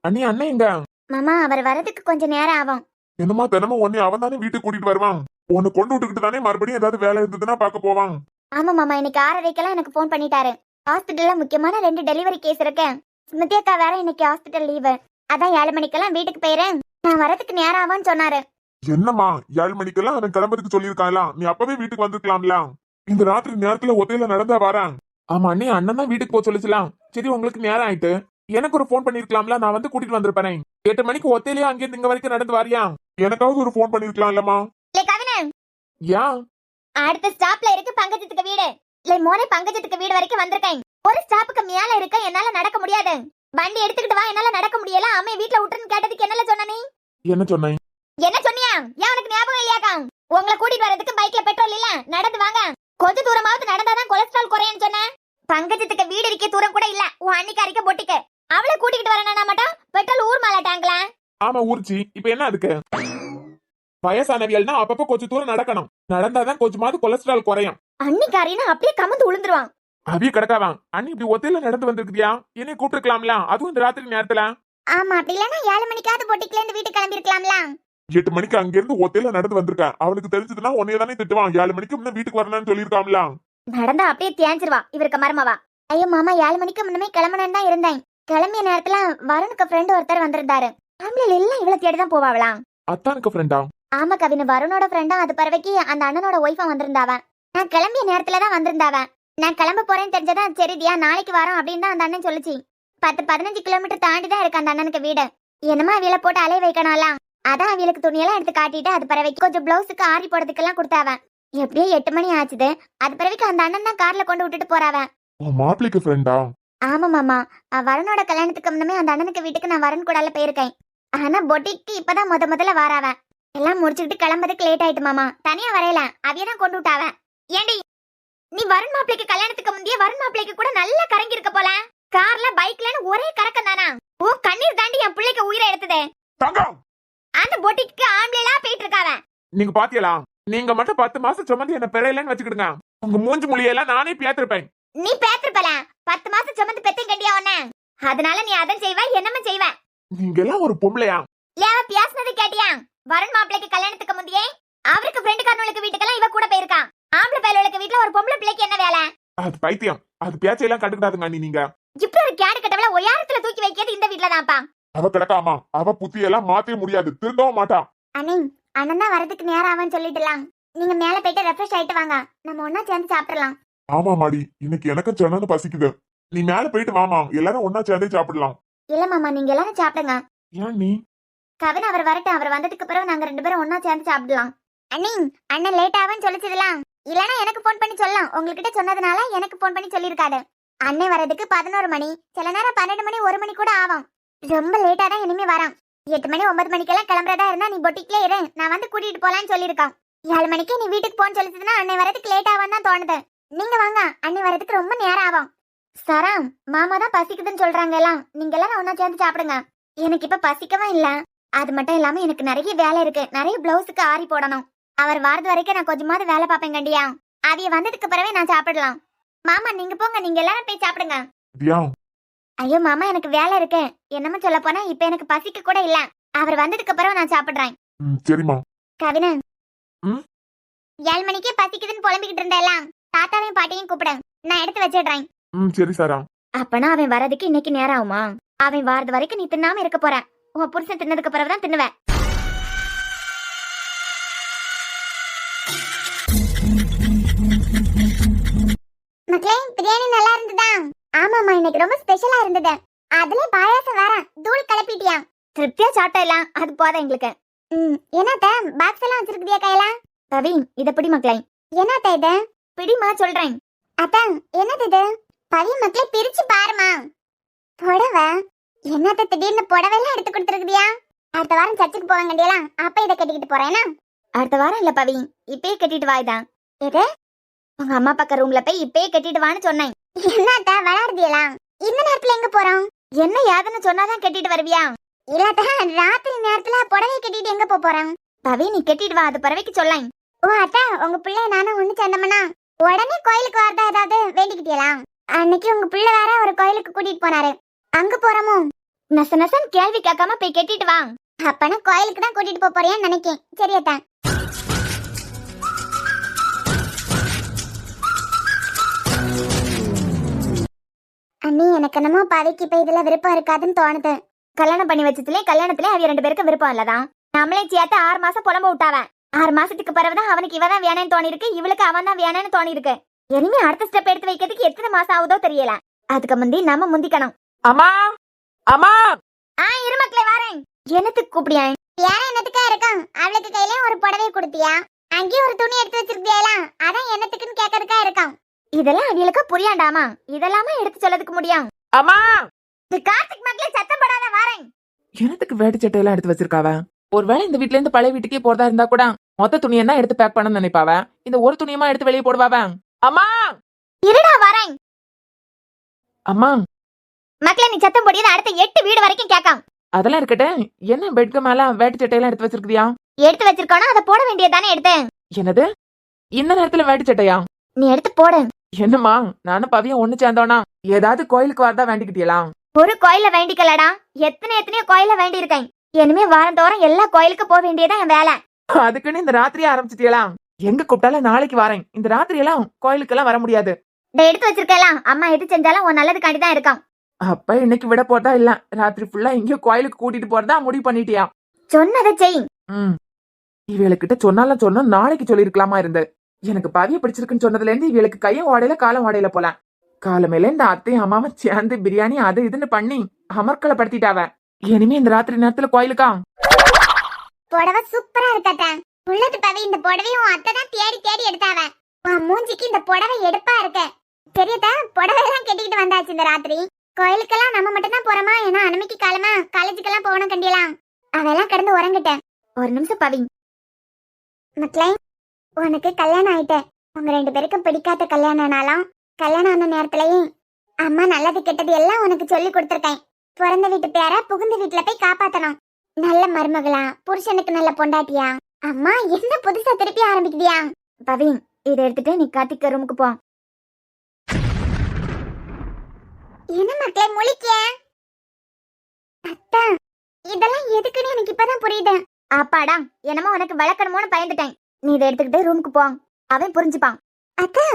அண்ணி அண்ணன் எங்க? மாமா, அவர் வரதுக்கு கொஞ்சம் நேரம் ஆகும். என்னம்மா தினமும் உன்னை அவன் தானே வீட்டுக்கு கூட்டிட்டு வருவான். உன்னை கொண்டு விட்டுக்கிட்டு தானே மறுபடியும் ஏதாவது வேலை இருந்ததுன்னா பார்க்க போவான். ஆமா மாமா, இன்னைக்கு 6:30 எனக்கு போன் பண்ணிட்டாரு. ஹாஸ்பிட்டல்ல முக்கியமான 2 டெலிவரி கேஸ் இருக்கு. ஸ்மிருதி அக்கா வேற இன்னைக்கு ஹாஸ்பிட்டல் லீவு. அதான் 7 மணிக்கெல்லாம் வீட்டுக்கு போயிறேன், நான் வரதுக்கு நேரம் ஆகும்னு சொன்னாரு. என்னம்மா 7 மணிக்கெல்லாம் அவன் கிளம்புறதுக்கு சொல்லியிருக்காங்களாம். நீ அப்பவே வீட்டுக்கு வந்திருக்கலாம்ல. இந்த ராத்திரி நேரத்துல ஒத்தையில நடந்தா வரேன். ஆமா அண்ணி, அண்ணன் தான் வீட்டுக்கு போக சொல்லிச்சலாம். சரி, உங்களுக்கு நேரம் ஆயிட்டு எனக்கு ஒரு போன் பண்ணிருக்கலாம்ல, நான் வந்து கூட்டிட்டு வந்திருப்பேன். 8 மணிக்கு ஒத்தையிலேயே அங்கேருந்து இங்க வரைக்கும் நடந்து வாரியா? எனக்காவது ஒரு போன் பண்ணிருக்கலாம் இல்லம்மா? இல்ல கவினு, ஏன்? அடுத்த ஸ்டாப்ல இருக்கு பங்கஜத்துக்கு வீடு. இல்ல மோனே, பங்கஜத்துக்கு வீடு வரைக்கும் வந்திருக்கேன். ஒரு ஸ்டாப்புக்கு மேல இருக்க, என்னால நடக்க முடியாது. வண்டி எடுத்துக்கிட்டு வா, என்னால நடக்க முடியல. அம்மே வீட்டுல விட்டுருன்னு கேட்டதுக்கு என்னல சொன்ன நீ? என்ன சொன்னேன்? என்ன சொன்னியா? ஏன் உனக்கு ஞாபகம் இல்லையாக்கா? உங்களை கூட்டிட்டு வரதுக்கு பைக்ல பெட்ரோல் இல்ல, நடந்து வாங்க. கொஞ்ச தூரமாவது நடந்தாதான் கொலஸ்ட்ரால் குறையும்னு சொன்னேன். பங்கஜத்துக்கு வீடு இருக்க தூரம் கூட இல்ல. உன் அன்னிக்காரிக்க பொட்டிக்கு அவளை கூட்டிட்டு வரேன்னா மட்டும் பெட்ரோல் ஊர் மேல டேங்க்ல. ஆமா ஊர்ச்சி, இப்ப என்ன அதுக்கு? வயசானவியல்னா அப்பப்ப கொஞ்சம் தூரம் நடக்கணும். நடந்தாதான் கொஞ்சமாவது கொலஸ்ட்ரால் குறையும். அன்னிக்காரின்னு அப்படியே கமந்து விழுந்துருவான். அவிய கிடக்காவான். அண்ணி இப்படி ஒத்தையில நடந்து வந்திருக்கியா? என்னை கூப்பிட்டுருக்கலாம்ல, அதுவும் இந்த ராத்திரி நேரத்துல. ஆமா, அப்படி இல்லன்னா 7 மணிக்காவது பொட்டிக்குல இருந்து வீட்டுக்கு கிளம்பி இருக்கலாம்ல. 8 மணிக்கு அங்க இருந்து ஒத்தையில நடந்து வந்திருக்கேன். அவனுக்கு தெரிஞ்சதுன்னா உன்னைய தானே திட்டுவான். 7 மணிக்கு முன்ன வீட்டுக்கு வரணும்னு சொல்லிருக்காம்ல. நடந்தா அப்படியே தேஞ்சிருவா இவருக்கு மருமவா. ஐயோ மாமா, 7 மணிக்கு முன்னமே கிளம்பணும்னு தான் இருந்தேன். கிளம்பிய நேரத்துல வருணுக்கு ஃப்ரெண்ட் ஒருத்தர் வந்திருந்தாரு. ஃபேமிலியில எல்லாம் இவ்வளவு தேடிதான் போவாங்களாம். அத்தானுக்கு ஃப்ரெண்டா? ஆமா கவினு, வருணோட ஃப்ரெண்டா. அது பறவைக்கு அந்த அண்ணனோட ஒய்ஃபா வந்திருந்தாவ. நான் கிளம்பிய நேரத்துல தான் வந்திருந்தாவ. நான் கிளம்ப போறேன்னு தெரிஞ்சதான் சரிதியா நாளைக்கு வரோம் அப்படின்னு தான் அந்த அண்ணன் சொல்லிச்சு. 10-15 கிலோமீட்டர் தாண்டி தான் இருக்கு அந்த அண்ணனுக்கு வீடு. என்னமா அவியல போட்டு அலைய வைக்கணும்ல, அதான் அவியலுக்கு துணியெல்லாம் எடுத்து காட்டிட்டு அது பறவைக்கு கொஞ்சம் பிளவுஸுக்கு ஆரி போடுறதுக்கெல்லாம் கொடுத்தாவ. எப்படியோ 8 மணி ஆச்சுது. அது பிறகு அந்த அண்ணன் தான் கார்ல கொண்டு விட்டுட்டு போறாவ. மாப்பிளைக்கு ஃப்ரெண்டா? ஆமா மாமா, வருணோட கல்யாணத்துக்கு முன்னமே அந்த அண்ணனுக்கு வீட்டுக்கு நான் வருண் கூடால போயிருக்கேன். ஆனா பொட்டிக்கு இப்பதான் முதல்ல வாராவ. எல்லாம் முடிச்சுக்கிட்டு கிளம்புறதுக்கு லேட் ஆயிட்டு மாமா. தனியா வரையல, அவியதான் கொண்டு விட்டாவ. ஏண்டி, நீ வருண் மாப்பிளைக்கு கல்யாணத்துக்கு முந்தைய வருண் மாப்பிளைக்கு கூட நல்லா கரங்கி இருக்க போல. கார்ல பைக்லன்னு ஒரே கறக்கம் தானா? ஓ கண்ணீர் தாண்டி என் பிள்ளைக்கு உயிரை எடுத்ததே. அந்த பொட்டிக்கு ஆம்பளைலா போயிட்டு இருக்காவ. நீங்க பாத்தியலா? நீங்க மட்டும் 10 மாசம் சுமந்து என்ன பெறையலன்னு வச்சுக்கிடுங்க. உங்க மூஞ்சி மொழியெல்லாம் நானே பேத்திருப்பேன். நீ பேத்திருப்பல. 10 மாசம் சுமந்து பெத்தையும் கண்டியா உன்ன. அதனால நீ அதை செய்வ என்னமா செய்வ? நீங்க எல்லாம் ஒரு பொம்பளையா? ஏன் பேசுனது கேட்டியா? வரன் மாப்பிளைக்கு கல்யாணத்துக்கு முந்தையே அவருக்கு ஃப்ரெண்டு காரனுக்கு வீட்டுக்கெல்லாம் இவ கூட போயிருக்கான். ஆம்பளை பயலுக்கு வீட்டுல ஒரு பொம்பளை பிள்ளைக்கு என்ன வேலை? அது பைத்தியம். அது பேச்சையெல்லாம் கண்டுக்கிடாதுங்க அண்ணி. நீங்க இப்படி ஒரு கேடு கட்டவள உயரத்துல தூக்கி வைக்கிறது இந்த வீட்டுல தான்ப்பா. அவ கிடக்காமா, அவ புத்தியெல்லாம் மாத்தவே முடியாது, திருந்தவும் மாட்டா. அண்ணே அண்ணன் தான் வரதுக்கு நேரம் ஆகும்னு சொல்லிட்டுலாம். நீங்க மேல போயிட்டு ரெஃப்ரெஷ் ஆயிட்டு வாங்க, நம்ம ஒண்ணா சேர்ந்து சாப்பிடலாம். ஆமா மாடி, இன்னைக்கு எனக்கும் சொன்னு பசிக்குது. நீ மேல போயிட்டு வாமா, எல்லாரும் ஒன்னா சேர்ந்தே சாப்பிடலாம். இல்ல மாமா, நீங்க எல்லாரும் சாப்பிடுங்க. ஏன் நீ? கவின் அவர் வரட்டும், அவர் வந்ததுக்கு பிறகு நாங்க 2 பேரும் ஒண்ணா சேர்ந்து சாப்பிடலாம். அண்ணி அண்ணன் லேட் ஆகும்னு சொல்லிச்சதுலாம். இல்லனா எனக்கு போன் பண்ணி சொல்லலாம். உங்ககிட்ட சொன்னதுனால எனக்கு போன் பண்ணி சொல்லிருக்காரு. அண்ணன் வரதுக்கு 11 மணி, சில நேரம் 12 மணி 1 மணி கூட ஆகும். ரொம்ப லேட்டா தான் இனிமே வரான். 8 மணி 9 மணிக்கெல்லாம் கிளம்புறதா இருந்தா நீ பொட்டிக்ல இரு, நான் வந்து கூட்டிட்டு போலான்னு சொல்லிருக்கான். 7 மணிக்கு நீ வீட்டுக்கு போன்னு சொல்லிச்சுன்னா அண்ணன் வரதுக்கு லேட் ஆகும் தான் தோணுது. நீங்க வாங்க, அண்ணன் வரதுக்கு ரொம்ப நேரம் ஆகும். சரம் மாமா தான் பசிக்குதுன்னு சொல்றாங்க எல்லாம். நீங்க எல்லாம் ஒண்ணா சேர்ந்து சாப்பிடுங்க. எனக்கு இப்ப பசிக்கவும் இல்ல. அது மட்டும் இல்லாம எனக்கு நிறைய வேலை இருக்கு. நிறைய பிளவுஸுக்கு ஆரி போடணும். அவர் வாரது வரைக்கும் நான் கொஞ்சமாவது வேலை பார்ப்பேன் கண்டியா. அவிய வந்ததுக்கு பிறவே நான் சாப்பிடலாம். மாமா நீங்க போங்க, நீங்க எல்லாரும் போய் சாப்பிடுங்க. ஐயோ மாமா, எனக்கு வேலை இருக்கு. என்னமா சொல்ல போனா இப்ப எனக்கு பசிக்க கூட இல்ல. அவர் வந்ததுக்கு பிறகு நான் சாப்பிடுறேன். சரிமா. கவினன் 7 மணிக்கே பசிக்குதுன்னு புலம்பிக்கிட்டு இருந்தேலாம். தாத்தாவையும் பாட்டியும் கூப்பிட, நான் எடுத்து வச்சிடுறேன். சரி சாரா. அப்பனா அவன் வரதுக்கு இன்னைக்கு நேரம் ஆகுமா? அவன் வாரது வரைக்கும் நீ தின்னாம இருக்க போற. உன் புருஷன் தின்னதுக்கு பிறகுதான் தின்னுவேன். மக்களே, பிரியாணி நல்லா இருந்ததா? ஆமாமா, இன்னைக்கு ரொம்ப ஸ்பெஷலா இருந்தது. அதுல பாயாசம் வேற. தூள் கலப்பிட்டியா? திருப்தியா சாப்பிடலாம், அது போதும் எங்களுக்கு. என்னத்த பாக்ஸ் எல்லாம் வச்சிருக்கியா கையில? ரவி இத பிடி மக்களே. என்னத்த இது? பிடிமா சொல்றேன். அத்தா என்னது இது? பவி மக்களே பிரிச்சு பாருமா. புடவை? என்னத்த திடீர்னு புடவை எல்லாம் எடுத்து கொடுத்துருக்கியா? அடுத்த வாரம் சர்ச்சுக்கு போவாங்கண்டியலாம், அப்ப இதை கட்டிக்கிட்டு போறேனா? அடுத்த வாரம் இல்ல பவி, இப்பயே கட்டிட்டு வாய்தான். எது? உங்க அம்மா பக்க ரூம்ல போய் இப்பயே கட்டிட்டு வான்னு சொன்னேன். என்னத்த விளையாடுதியலா? இந்த நேரத்துல எங்க போறோம்? என்ன யாதுன்னு சொன்னாதான் கட்டிட்டு வருவியா? இல்லாத ராத்திரி நேரத்துல புடவை கட்டிட்டு எங்க போறோம்? பவி நீ கட்டிட்டு வா, அது பறவைக்கு சொல்லாய். ஓ அத்தா, உங்க பிள்ளை நானும் ஒண்ணு சேர்ந்தோம்னா உடனே கோயிலுக்கு வரதா ஏதாவது வேண்டிக்கிட்டியலா? அன்னைக்கு உங்க பிள்ளை வேற ஒரு கோயிலுக்கு கூட்டிட்டு போனாரு, அங்க போறோமோ? நச நசன் கேள்வி கேட்காம போய் கட்டிட்டு வா. அப்பனா கோயிலுக்கு தான் கூட்டிட்டு போறியான்னு நினைக்கேன். சரியத்தா. அண்ணி எனக்கு என்னமோ பவிக்கு இப்ப இதுல விருப்பம் இருக்காதுன்னு தோணுது. கல்யாணம் பண்ணி வச்சதுலயே கல்யாணத்துல அவ 2 பேருக்கு விருப்பம் இல்லதான். நம்மளே சேர்த்து 6 மாசம் புலம்ப விட்டாவ. 6 மாசத்துக்கு பிறகுதான் அவனுக்கு இவதான் வேணும்னு தோணி இருக்கு, இவளுக்கு அவன் தான் வேணும்னு தோணி இருக்கு. இனிமே அடுத்த ஸ்டெப் எடுத்து வைக்கிறதுக்கு எத்தனை மாசம் ஆகுதோ தெரியல. அதுக்கு முந்தி நம்ம முந்திக்கணும். அம்மா அம்மா இரு மக்களே வாரேன். என்னத்துக்கு கூப்பிடியா? வேற என்னத்துக்கா இருக்கும்? அவளுக்கு கையில ஒரு புடவை கொடுத்தியா? அங்கேயும் ஒரு துணி எடுத்து வச்சிருக்கியா? அதான் என்னத்துக்குன்னு கேட்கறதுக்கா இருக்கும். இதெல்லாம் அவளுக்கு புரியாண்டாமா? இதெல்லாமா எடுத்து சொல்லதுக்கு முடியும்? அம்மா கார்த்திக் மக்களே சத்தம் போடாத வாரேன். எனக்கு வேட்டு சட்டையெல்லாம் எடுத்து வச்சிருக்காவ. ஒருவேளை இந்த வீட்ல இருந்து பழைய வீட்டுக்கே போறதா இருந்தா கூட மொத்த துணியன்னா எடுத்து பேக் பண்ண நினைப்பாவ. இந்த ஒரு துணியமா எடுத்து வெளியே போடுவாவ. அம்மா இருடா வரேன். அம்மா மக்களே நீ சத்தம் போடியது அடுத்த 8 வீடு வரைக்கும் கேட்காம். அதெல்லாம் இருக்கட்டும், என்ன பெட்க்கு மேல வேட்டு சட்டையெல்லாம் எடுத்து வச்சிருக்கியா? எடுத்து வச்சிருக்கோனா அதை போட வேண்டியதானே எடுத்தேன். என்னது இந்த நேரத்துல வேட்டு சட்டையா? நீ எடுத்து போடு. என்னம்மா நானும் பவியும் ஒண்ணு சேர்ந்தோனா ஏதாவது கோயிலுக்கு வரதா வேண்டிக்கிட்டியலாம்? ஒரு கோயில வேண்டிக்கலடா, எத்தனையோ கோயில வேண்டி இருக்கேன். இனிமே வாரந்தோறும் எல்லா கோயிலுக்கு போக வேண்டியதான் என் வேலை. அதுக்குன்னு இந்த ராத்திரியே ஆரம்பிச்சிட்டியலாம்? எங்க கூப்பிட்டாலும் நாளைக்கு வரேன். இந்த ராத்திரி எல்லாம் கோயிலுக்கு எல்லாம் வர முடியாது. எடுத்து வச்சிருக்கலாம். அம்மா எது செஞ்சாலும் உன் நல்லதுக்காண்டி தான் இருக்கும். அப்ப இன்னைக்கு விட போறதா இல்ல, ராத்திரி ஃபுல்லா எங்கேயோ கோயிலுக்கு கூட்டிட்டு போறதா முடிவு பண்ணிட்டியா? சொன்னதை செய். இவளுக்கிட்ட சொன்னாலும் சொன்னோம், நாளைக்கு சொல்லிருக்கலாமா இருந்து. எனக்கு பவிய பிடிச்சிருக்குன்னு சொன்னதுல இருந்து இவளுக்கு கையும் ஓடையில காலம் ஓடையில போல. காலமேல இந்த அத்தையும் அம்மாவும் சேர்ந்து பிரியாணி அது இதுன்னு பண்ணி அமர்க்கலப்படுத்திட்டாவ. இனிமே இந்த ராத்திரி நேரத்துல கோயிலுக்கா? புடவை சூப்பரா இருக்கட்டா. உள்ளது பவி, இந்த புடவையும் உன் அத்தை தான் தேடி தேடி எடுத்தாவ. உன் மூஞ்சிக்கு இந்த புடவை எடுப்பா இருக்க. பெரியதா புடவை எல்லாம் கட்டிக்கிட்டு வந்தாச்சு இந்த ராத்திரி. கோயிலுக்கெல்லாம் நம்ம மட்டும் தான் போறோமா? ஏன்னா அனுமைக்கு காலமா காலேஜுக்கெல்லாம் போகணும் கண்டியலாம். அதெல்லாம் கிடந்து உறங்கிட்டேன். ஒரு நிமிஷம் பவி. மக்களே, உனக்கு கல்யாணம் ஆயிட்டேன். உங்க 2 பேருக்கும் பிடிக்காத கல்யாணம்னாலும் கல்யாணம் ஆன நேரத்திலயும் அம்மா நல்லது கெட்டது எல்லாம் உனக்கு சொல்லி கொடுத்துருக்கேன். பிறந்த வீட்டு பேர புகுந்த வீட்டுல போய் காப்பாத்தணும். நல்ல மருமகளா, புருஷனுக்கு நல்ல பொண்டாட்டியா? அம்மா என்ன புதுசா திருப்பி ஆரம்பிக்குதியா? பவி இதை எடுத்துட்டு நீ கார்த்திக் ரூமுக்கு போ. என்ன மக்களே முழிக்க? எதுக்குன்னு எனக்கு இப்பதான் புரியுது. அப்பாடா, என்னமோ உனக்கு வளர்க்கணுமோன்னு பயந்துட்டேன். நீ இதை எடுத்துக்கிட்டு ரூமுக்கு போ, அவன் புரிஞ்சுப்பான். அக்கா,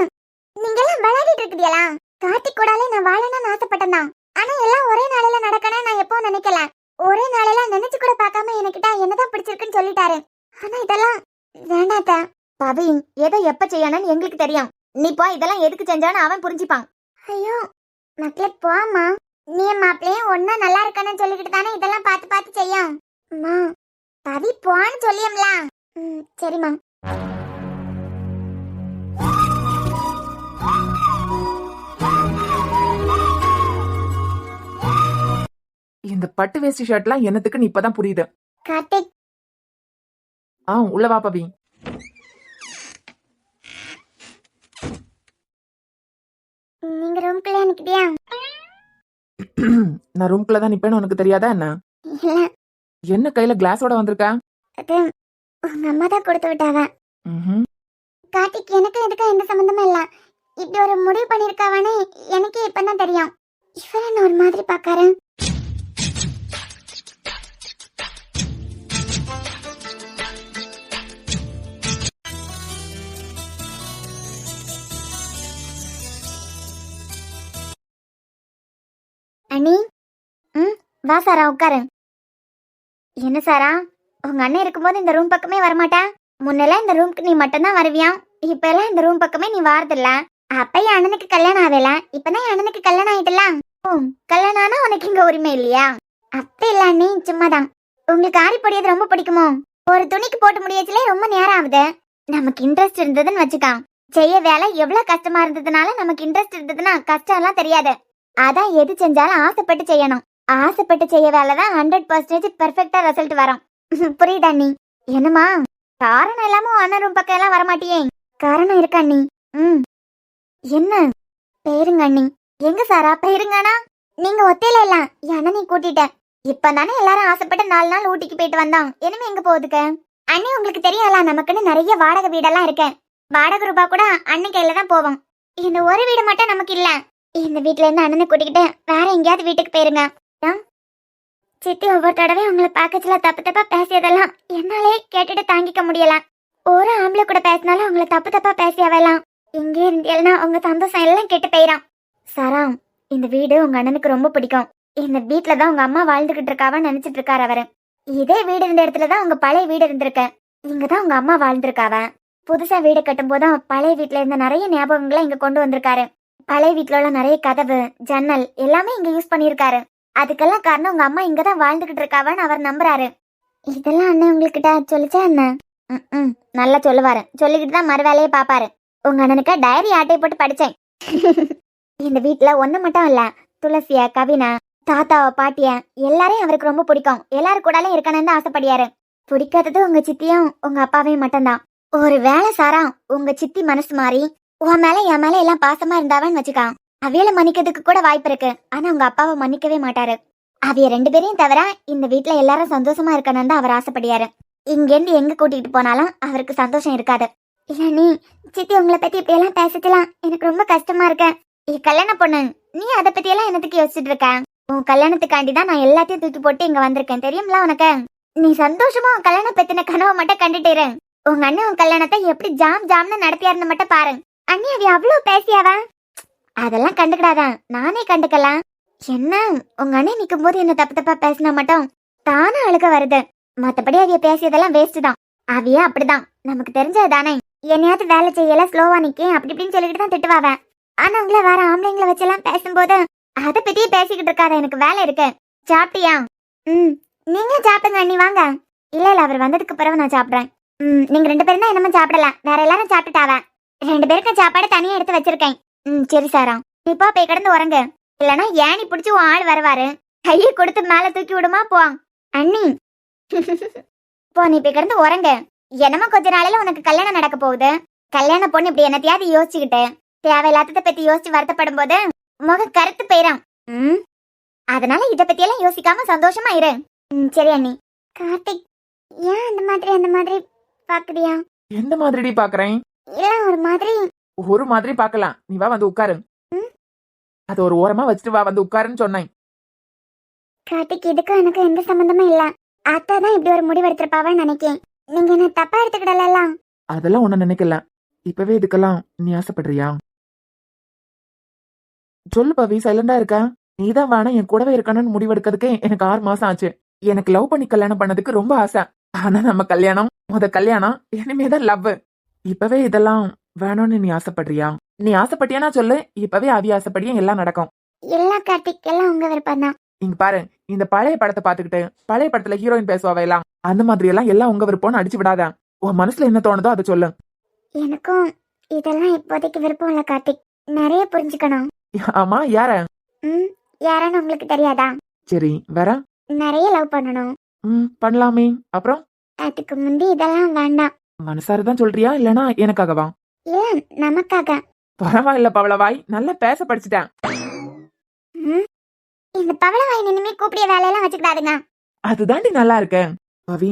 நீங்க எல்லாம் விளையாடிட்டு இருக்குதியலா? கார்த்திக் கூடாலே நான் வாழணும்னு ஆசைப்பட்டேன் தான். ஆனா எல்லாம் ஒரே நாளையில நடக்கணும் நான் எப்போ நினைக்கல. ஒரே நாளையில நினைச்சு கூட பார்க்காம எனக்கிட்ட என்னதான் பிடிச்சிருக்குன்னு சொல்லிட்டாரு. ஆனா இதெல்லாம் வேண்டாத்த. பவி, ஏதோ எப்ப செய்யணும்னு எங்களுக்கு தெரியும். நீ போ, இதெல்லாம் எதுக்கு செஞ்சான்னு அவன் புரிஞ்சுப்பான். ஐயோ மக்களே, போமா. நீ மாப்பிளையும் ஒன்னா நல்லா இருக்கானு சொல்லிக்கிட்டு தானே இதெல்லாம் பார்த்து பார்த்து செய்யும். அம்மா, பவி போன்னு சொல்லியம்ல. சரிம்மா. இந்த பட்டு வேஷ்டி ஷர்ட்லாம் என்னத்துக்குன்னு இப்பதான் புரியுது. கார்த்திக், உள்ள வா பவி. நீங்க ரூம்குள்ள நிக்கிட்டியா? நான் ரூம்குள்ள தான் நிப்பேன்னு உனக்கு தெரியாதா என்ன? இல்ல, என்ன கையில கிளாஸோட வந்திருக்கா? அது உங்க அம்மா தான் கொடுத்து விட்டாவ. ம்ஹும். கார்த்திக், எனக்கு எதுக்கும் எந்த சம்பந்தமும் இல்ல. இப்படி ஒரு முடிவு பண்ணிருக்காவனே எனக்கே இப்பதான் தெரியும். இவன் ஒரு மாதிரி பாக்காரு. அண்ணி, வா சாரா, உட்காரு. என்ன சாரா, உங்க அண்ணன் இருக்கும்போது இந்த ரூம் பக்கமே வரமாட்டா? முன்னெல்லாம் இந்த ரூம்க்கு நீ மட்டும்தான் வருவியா? இப்ப எல்லாம் இந்த ரூம் பக்கமே நீ வாரதில்ல. அப்ப என் அண்ணனுக்கு கல்யாணம் ஆகல, இப்பதான் என் அண்ணனுக்கு கல்யாணம் ஆயிட்டல. கல்யாணம் ஆனா உனக்கு இங்க உரிமை இல்லையா? அப்படி இல்ல அண்ணி, சும்மாதான். உங்களுக்கு ஆரி பொடியது ரொம்ப பிடிக்குமோ? ஒரு துணிக்கு போட்டு முடியச்சுலே ரொம்ப நேரம் ஆகுது. நமக்கு இன்ட்ரெஸ்ட் இருந்ததுன்னு வச்சுக்கான், செய்ய வேலை எவ்வளவு கஷ்டமா இருந்ததுனால நமக்கு இன்ட்ரெஸ்ட் இருந்ததுன்னா கஷ்டம் எல்லாம் தெரியாது. அதான் எது செஞ்சாலும் ஆசைப்பட்டு செய்யணும். ஆசைப்பட்டு செய்ய வேலைதான் 100% பெர்ஃபெக்டா ரிசல்ட் வரும். புரியுதா அண்ணி? என்னமா காரணம் இல்லாம அண்ணன் ரூம் பக்கம் எல்லாம் வரமாட்டியே? காரணம் இருக்கா அண்ணி? என்ன? பேருங்க அண்ணி. எங்க சாரா பேருங்கண்ணா? நீங்க ஒத்தையில இல்ல, என் அண்ணனை கூட்டிட்டேன். இப்பதானே எல்லாரும் ஆசைப்பட்டு 4 நாள் ஊட்டிக்கு போயிட்டு வந்தோம். இனிமே எங்க போகுதுக்கு? அண்ணி, உங்களுக்கு தெரியல, நமக்குன்னு நிறைய வாடகை வீடெல்லாம் இருக்கு. வாடகை ரூபா கூட அண்ணன் கையில தான் போவோம். இந்த ஒரு வீடு மட்டும் நமக்கு இல்ல. இந்த வீட்டுல இருந்து அண்ணனை கூட்டிக்கிட்டு வேற எங்கேயாவது வீட்டுக்கு போயிருங்க. சித்தி ஒவ்வொரு தடவை உங்களை பாக்கச்சுல தப்பு தப்பா பேசியதெல்லாம் என்னாலே கேட்டுட்டு தாங்கிக்க முடியல. ஒரு ஆம்பளை கூட பேசினாலும் உங்களை தப்பு தப்பா பேசியவெல்லாம் இங்கே இருந்தேன்னா உங்க சந்தோஷம் எல்லாம் கெட்டு போயிடும். சாரா, இந்த வீடு உங்க அண்ணனுக்கு ரொம்ப பிடிக்கும். இந்த வீட்டுலதான் உங்க அம்மா வாழ்ந்துகிட்டு இருக்காவன்னு நினைச்சிட்டு இருக்காரு அவரு. இதே வீடு இருந்த இடத்துலதான் உங்க பழைய வீடு இருந்திருக்கு. இங்கதான் உங்க அம்மா வாழ்ந்திருக்காவ. புதுசா வீடு கட்டும் போதும் பழைய வீட்டுல இருந்த நிறைய ஞாபகங்களை இங்க கொண்டு வந்திருக்காரு. பழைய வீட்டுல உள்ள நிறைய கதவு, ஜன்னல் எல்லாமே இங்க யூஸ் பண்ணிருக்காரு. அதுக்கெல்லாம் காரணம் உங்க அம்மா இங்கதான் வாழ்ந்துகிட்டு இருக்காவன்னு அவர் நம்புறாரு. இதெல்லாம் அண்ணன் உங்ககிட்ட சொல்லிச்சா என்ன? நல்லா சொல்லுவாரு. சொல்லிக்கிட்டு தான் மறு வேலையை பாப்பாரு. உங்க அண்ணனுக்கு டைரி ஆட்டை போட்டு படிச்சேன். இந்த வீட்டுல ஒண்ணு மட்டும் இல்ல, துளசிய, கவினா, தாத்தாவ, பாட்டிய எல்லாரையும் அவருக்கு ரொம்ப பிடிக்கும். எல்லாரும் கூடாலும் இருக்கணும்னு ஆசைப்படியாரு. பிடிக்காதது உங்க சித்தியும் உங்க அப்பாவையும் மட்டும்தான். ஒரு வேலை சாரா, உங்க சித்தி மனசு மாறி உன் மேல என் மேல எல்லாம் பாசமா இருந்தாவன்னு வச்சுக்கான், அவையில மன்னிக்கிறதுக்கு கூட வாய்ப்பு இருக்கு. ஆனா உங்க அப்பாவை மன்னிக்கவே மாட்டாரு. அவைய 2 பேரையும் தவிர இந்த வீட்டுல எல்லாரும் சந்தோஷமா இருக்கணும்னு தான் அவர் ஆசைப்படியாரு. இங்கேருந்து எங்க கூட்டிட்டு போனாலும் அவருக்கு சந்தோஷம் இருக்காது. இல்ல நீ சித்தி உங்களை பத்தி இப்படி எல்லாம் பேசிக்கலாம் எனக்கு ரொம்ப கஷ்டமா இருக்க. கல்யாணம் பொண்ணு, நீ அதை பத்தி எல்லாம் என்னத்துக்கு யோசிச்சுட்டு இருக்க? உன் கல்யாணத்துக்காண்டிதான் நான் எல்லாத்தையும் தூக்கி போட்டு இங்க வந்திருக்கேன், தெரியுங்களா உனக்கு? நீ சந்தோஷமா உன் கல்யாணம் பத்தின கனவை மட்டும் கண்டுட்டு உங்க அண்ணன் உன் கல்யாணத்தை எப்படி ஜாம் ஜாம்னு நடத்தியாருன்னு மட்டும் பாரு. அண்ணி அவ அவ்வளவு பேசியாவ? அதெல்லாம் கண்டுக்கிடாதான், நானே கண்டுக்கலாம். என்ன, உங்க அண்ணன் நிக்கும் போது என்ன தப்பு தப்பா பேசினா மட்டும் தானே அழுக வருது. மத்தபடி அவைய பேசியதெல்லாம் வேஸ்ட் தான். அவைய அப்படிதான், நமக்கு தெரிஞ்சது தானே. என்னையாவது வேலை செய்யல, ஸ்லோவா நிக்கேன் அப்படி இப்படின்னு சொல்லிக்கிட்டு தான் திட்டுவாவ. ஆனா உங்களை வேற ஆம்பளைங்களை வச்செல்லாம் பேசும்போது அதை பத்தியே பேசிக்கிட்டு இருக்காத, எனக்கு வேலை இருக்கு. சாப்பிட்டியா? நீங்களும் சாப்பிடுங்க அண்ணி, வாங்க. இல்ல இல்ல, அவர் வந்ததுக்கு பிறகு நான் சாப்பிடுறேன். நீங்க 2 பேரும் தான் என்னமோ சாப்பிடலாம், வேற எல்லாரும் சாப்பிட்டுட்டாவ. 2 பேருக்கு சாப்பாடு தனியா எடுத்து வச்சிருக்கேன். சரி சாரா, இப்போ போய் கிடந்து உறங்க. இல்லனா ஏணி பிடிச்சி உன் ஆள் வருவாரு, கையை கொடுத்து மேல தூக்கி விடுமா. போ அண்ணி, போ நீ போய் கிடந்து உறங்க. என்னமோ கொஞ்ச நாளையில உனக்கு கல்யாணம் நடக்க போகுது. கல்யாண பொண்ணு இப்படி என்னத்தையாவது யோசிச்சுக்கிட்டு தேவையில்லாததை பத்தி யோசிச்சு வருத்தப்படும் போது முக கருத்து போயிடும். அதனால இத பத்தி எல்லாம் யோசிக்காம சந்தோஷமா இரு. சரி அண்ணி. கார்த்திக், ஏன் அந்த மாதிரி பாக்குறியா? எந்த மாதிரி பாக்குறேன்? இல்ல ஒரு மாதிரி பாக்கலாம். நீ வா வந்து உட்காரு. அது ஒரு ஓரமா வச்சுட்டு வா வந்து உட்காருன்னு சொன்னேன். கார்த்திக், இதுக்கும் எனக்கு எந்த சம்பந்தமும் இல்ல. அத்தை தான் இப்படி ஒரு முடிவு எடுத்திருப்பாவன்னு நினைக்கேன். நீங்க என்ன தப்பா எடுத்துக்கிடலாம். அதெல்லாம் ஒண்ணு நினைக்கல. இப்பவே இதுக்கெல்லாம் நீ ஆசைப்படுறியா? சொல்லு பவி, சைலண்டா இருக்க. நீதான் வேணா என் கூடவே இருக்கணும்னு முடிவெடுக்கிறதுக்கே எனக்கு 6 மாசம் ஆச்சு. எனக்கு லவ் பண்ணி கல்யாணம் பண்ணதுக்கு ரொம்ப ஆசை. ஆனா நம்ம கல்யாணம் கல்யாணம் இனிமேதான் லவ். இப்பவே இதெல்லாம் வேணும்னு நீ ஆசைப்படுறியா? நீ ஆசைப்பட்டியானா சொல்லு, இப்பவே அவி ஆசைப்படியா எல்லாம் நடக்கும். இல்ல கார்த்திக், எல்லாம் உங்க விருப்பம் தான். இங்க பாரு, இந்த பழைய படத்தை பாத்துக்கிட்டு பழைய படத்துல ஹீரோயின் பேசுவாவ எல்லாம் அந்த மாதிரி எல்லாம் உங்க விருப்பம்னு அடிச்சு விடாத. உன் மனசுல என்ன தோணுதோ அதை சொல்லு. எனக்கும் இதெல்லாம் இப்போதைக்கு விருப்பம் இல்ல கார்த்திக். நிறைய புரிஞ்சுக்கணும். ஆமா, யார? யாரான்னு உங்களுக்கு தெரியாதா? சரி, வேற? நிறைய லவ் பண்ணணும். பண்ணலாமே. அப்புறம் அதுக்கு முந்தி இதெல்லாம் வேண்டாம். மனசாரதான் சொல்றியா இல்லனா எனக்காகவா? இல்ல, நமக்காக. பரவாயில்ல பவளவாய், நல்லா பேச படிச்சுட்டேன். இந்த பவளவாய் இனிமே கூப்பிடிய வேலையெல்லாம் வச்சுக்கிடாதுங்க. அதுதாண்டி நல்லா இருக்க பவி.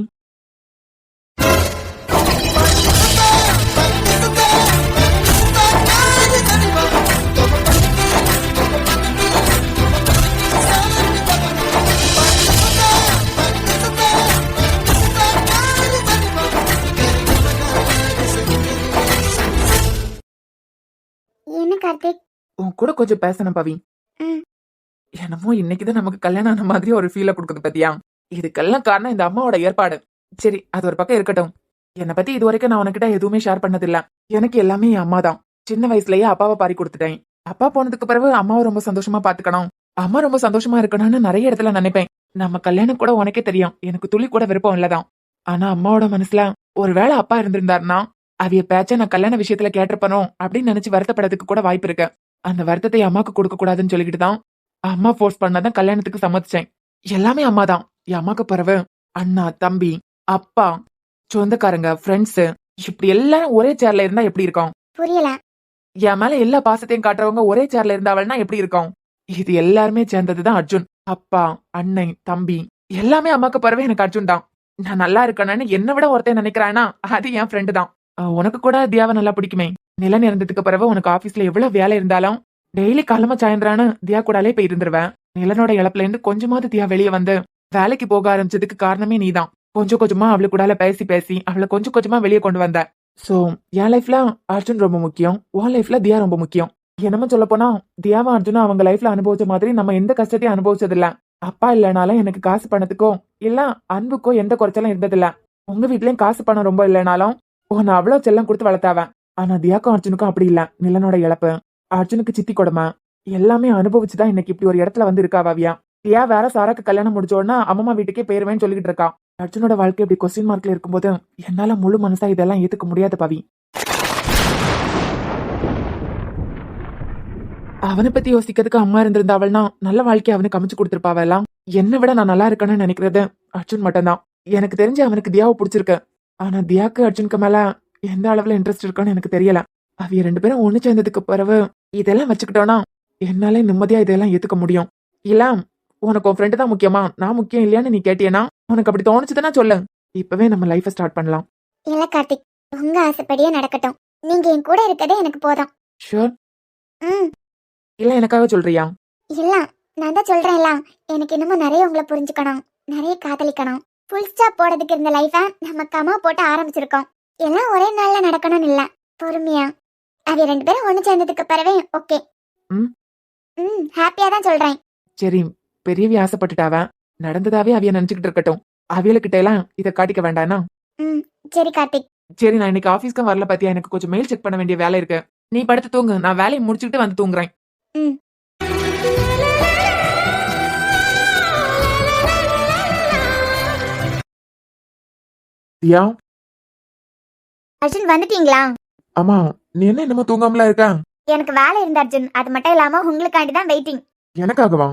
என்ன கார்த்திக்? உன் கூட கொஞ்சம் பேசணும் பவி. ம். என்னமோ இன்னைக்குதான் நமக்கு கல்யாணம் ஆன மாதிரி ஒரு ஃபீலை கொடுக்குது பத்தியா? இதுக்கெல்லாம் காரணம் இந்த அம்மாவோட ஏற்பாடு. சரி, அது ஒரு பக்கம் இருக்கட்டும். என்னை பத்தி இது வரைக்கும் நான் உனக்கிட்ட எதுவுமே ஷேர் பண்ணதில்ல. எனக்கு எல்லாமே என் அம்மா தான். சின்ன வயசுலயே அப்பாவை பாரி கொடுத்துட்டேன். அப்பா போனதுக்கு பிறகு அம்மாவை ரொம்ப சந்தோஷமா பாத்துக்கணும், அம்மா ரொம்ப சந்தோஷமா இருக்கணும்னு நிறைய இடத்துல நினைப்பேன். நம்ம கல்யாணம் கூட உனக்கே தெரியும், எனக்கு துளி கூட விருப்பம் இல்லதான். ஆனா அம்மாவோட மனசுல ஒருவேளை அப்பா இருந்திருந்தாருன்னா அவைய பேச்ச நான் கல்யாண விஷயத்துல கேட்டிருப்பனோ அப்படின்னு நினைச்சு வருத்தப்படுறதுக்கு கூட வாய்ப்பு இருக்கு. அந்த வருத்தத்தை அம்மாக்கு கொடுக்க கூடாதுன்னு சொல்லிக்கிட்டு தான் அம்மா ஃபோர்ஸ் பண்ணாதான் கல்யாணத்துக்கு சம்மதிச்சேன். எல்லாமே அம்மா தான். என் அம்மாக்கு பிறகு அண்ணா, தம்பி, அப்பா, சொந்தக்காரங்க, ஃப்ரெண்ட்ஸ், இப்படி எல்லாரும் ஒரே சேர்ல இருந்தா எப்படி இருக்கும்? புரியல. என் மேல எல்லா பாசத்தையும் காட்டுறவங்க ஒரே சேர்ல இருந்தாவள்னா எப்படி இருக்கும்? இது எல்லாருமே சேர்ந்ததுதான் அர்ஜுன். அப்பா, அண்ணன், தம்பி எல்லாமே அம்மாக்கு பிறகு எனக்கு அர்ஜுன் தான். நான் நல்லா இருக்கணும்னு என்னை விட ஒருத்தன் நினைக்கிறானா அது என் ஃப்ரெண்டு தான். உனக்கு கூட தியாவை நல்லா பிடிக்குமே. நிலம் இறந்ததுக்கு பிறகு உனக்கு ஆபீஸ்ல எவ்வளவு வேலை இருந்தாலும் டெய்லி காலமா சாயந்தரான்னு தியா கூடாலே போய் இருந்துருவேன். நிலனோட இழப்புல இருந்து கொஞ்சமாவது தியா வெளியே வந்து வேலைக்கு போக ஆரம்பிச்சதுக்கு காரணமே நீதான். கொஞ்சம் கொஞ்சமா அவளு கூடால பேசி பேசி அவளை கொஞ்சம் கொஞ்சமா வெளியே கொண்டு வந்த. சோ என் லைஃப்ல அர்ஜுன் ரொம்ப முக்கியம், உன் லைஃப்ல தியா ரொம்ப முக்கியம். என்னமோ சொல்ல போனா தியாவும் அர்ஜுனும் அவங்க லைஃப்ல அனுபவிச்ச மாதிரி நம்ம எந்த கஷ்டத்தையும் அனுபவிச்சது இல்ல. அப்பா இல்லைனாலும் எனக்கு காசு பணத்துக்கோ இல்ல அன்புக்கோ எந்த குறைச்சலும் இருந்ததில்ல. உங்க வீட்லயும் காசு பணம் ரொம்ப இல்லைனாலும் உன்னை அவ்வளவு செல்லம் கொடுத்து வளர்த்தாவன். ஆனா தியாக்கும் அர்ஜுனுக்கும் அப்படி இல்ல. நிலனோட இழப்பு, அர்ஜுனுக்கு சித்தி கொடுமை எல்லாமே அனுபவிச்சுதான் இன்னைக்கு இப்படி ஒரு இடத்துல வந்து இருக்கா வாவியா. தியா வேற சாராக்கு கல்யாணம் முடிச்சோன்னா அம்மா வீட்டுக்கே போயிருவேன்னு சொல்லிக்கிட்டு இருக்கா. அர்ஜுனோட வாழ்க்கை இப்படி கொஸ்டின் மார்க்ல இருக்கும்போது என்னால முழு மனசா இதெல்லாம் ஏத்துக்க முடியாது பவி. அவனை பத்தி யோசிக்கிறதுக்கு அம்மா இருந்திருந்த அவள்னா நல்ல வாழ்க்கையை அவனுக்கு அமைச்சு கொடுத்திருப்பாவெல்லாம். என்னை விட நான் நல்லா இருக்கணும்னு நினைக்கிறது அர்ஜுன் மட்டும்தான். எனக்கு தெரிஞ்சு அவனுக்கு தியாவை பிடிச்சிருக்கு. ஆனா தியாக்கு அர்ஜுனுக்கு மேல எந்த அளவுல இன்ட்ரெஸ்ட் இருக்குன்னு எனக்கு தெரியல. அவைய 2 பேரும் ஒண்ணு சேர்ந்ததுக்கு பிறகு இதெல்லாம் வச்சுக்கிட்டோம்னா என்னால நிம்மதியா இதெல்லாம் ஏத்துக்க முடியும். இல்ல உனக்கு உன் ஃப்ரெண்டு தான் முக்கியமா, நான் முக்கியம் இல்லையான்னு நீ கேட்டியனா உனக்கு அப்படி தோணுச்சுதானா சொல்லு. இப்பவே நம்ம லைஃப ஸ்டார்ட் பண்ணலாம். இல்ல கார்த்திக், உங்க ஆசைப்படியே நடக்கட்டும். நீங்க என் கூட இருக்கதே எனக்கு போதும். ஷூர்? இல்ல எனக்காக சொல்றியா? இல்ல, நான் தான் சொல்றேன்ல, எனக்கு இன்னமும் நிறைய உங்களை புரிஞ்சுக்கணும், நிறைய காதலிக்கணும். ஃபுல் ஸ்டாப் போடுறதுக்கு இருந்த லைஃப நம்ம கமா போட்டு ஆரம்பிச்சிருக்கோம். எல்லாம் ஒரே நாள்ல நடக்கணும்னு இல்ல, பொறுமையா. அது 2 பேரும் ஒண்ணு சேர்ந்ததுக்கு பிறவே ஓகே. ஹாப்பியா தான் சொல்றேன். சரி, பெரியவி ஆசைப்பட்டுட்டாவ, நடந்ததாவே அவைய நினைச்சுக்கிட்டு இருக்கட்டும். அவியலுக்கிட்ட எல்லாம் இதை காட்டிக்க வேண்டானா? சரி கார்த்திக். சரி, நான் இன்னைக்கு ஆபீஸ்க்கு வரல பத்தியா, எனக்கு கொஞ்சம் மெயில் செக் பண்ண வேண்டிய வேலை இருக்கு. நீ படுத்து தூங்கு, நான் வேலையை முடிச்சுக்கிட்டு வந்து தூங்குறேன். தியா, அர்ஜுன் வந்துட்டீங்களா? ஆமா, நீ என்ன என்னமோ தூங்காமலா இருக்க? எனக்கு வேலை இருந்த அர்ஜுன், அது மட்டும் இல்லாம உங்களுக்காண்டி தான் வெயிட்டிங். எனக்காகவா?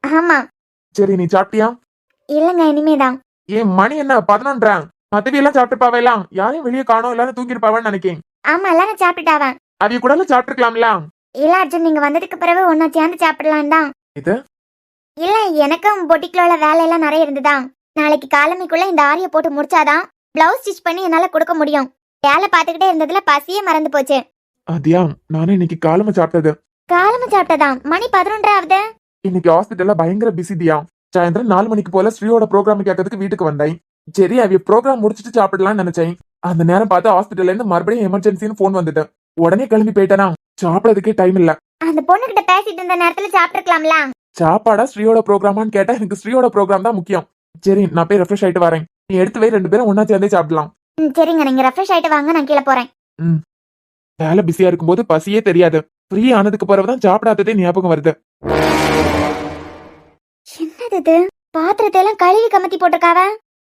ஆமா. சரி, நீ சாப்பிட்டியா? இல்லங்க, இனிமேதான். ஏன் மணி என்ன 11? மத்தவி எல்லாம் சாப்பிட்டுப்பாவெல்லாம் யாரையும் வெளியே காணோம், எல்லாரும் தூங்கிருப்பாவன்னு நினைக்கேன். ஆமா, எல்லாரும் சாப்பிட்டுட்டாவன். அவைய கூட சாப்பிட்டுருக்கலாம்ல. இல்ல அர்ஜுன், நீங்க வந்ததுக்கு பிறகு ஒன்னா சேர்ந்து சாப்பிடலாம் தான். இது இல்ல, எனக்கும் பொட்டிக்குள்ள வேலையெல்லாம் நிறைய இருந்துதா. நாளைக்கு காலமைக்குள்ள இந்த ஆரிய போட்டு முடிச்சாதான் பிளவுஸ் ஸ்டிச் பண்ணி என்னால கொடுக்க முடியும். வேலை பாத்துக்கிட்டே இருந்ததுல பசியே மறந்து போச்சு. அதியா, நானே இன்னைக்கு காலமா சாப்பிட்டது. காலமா சாப்பிட்டதான்? மணி 11 ஆகுது. இன்னைக்கு ஹாஸ்பிட்டல்ல பயங்கர பிஸி தியா. சாயந்தரம் 4 மணிக்கு போல ஸ்ரீயோட ப்ரோக்ராம் கேட்கறதுக்கு வீட்டுக்கு வந்தேன். சரி அவிய ப்ரோக்ராம் முடிச்சிட்டு சாப்பிடலாம்னு நினைச்சேன். அந்த நேரம் பார்த்து ஹாஸ்பிட்டல்ல இருந்து மறுபடியும் எமர்ஜென்சின்னு போன் வந்துட்டு உடனே கிளம்பி போயிட்டேனா. சாப்பிடறதுக்கே டைம் இல்ல. அந்த பொண்ணுகிட்ட பேசிட்டு இருந்த நேரத்துல சாப்பிட்டுருக்கலாம்ல. சாப்பாடா ஸ்ரீயோட ப்ரோக்ராமான்னு கேட்டா எனக்கு ஸ்ரீயோட ப்ரோக்ராம் தான் முக்கியம். சரி நான் போய் ரெஃப்ரெஷ் ஆயிட்டு வரேன். நீ எடுத்து வை, 2 பேரும் ஒன்னா சேர்ந்தே சாப்பிடலாம். சரிங்க, நீங்க ரெஃப்ரெஷ் ஆயிட்டு வாங்க, நான் கீழே போறேன். வேலை பிஸியா இருக்கும்போது பசியே தெரியாது. ஃப்ரீ ஆனதுக்கு பிறகுதான் சாப்பிடாததே ஞாபகம் வருது. என்னது இது? பாத்திரத்தை எல்லாம் கழுவி கமத்தி போட்டிருக்காவ.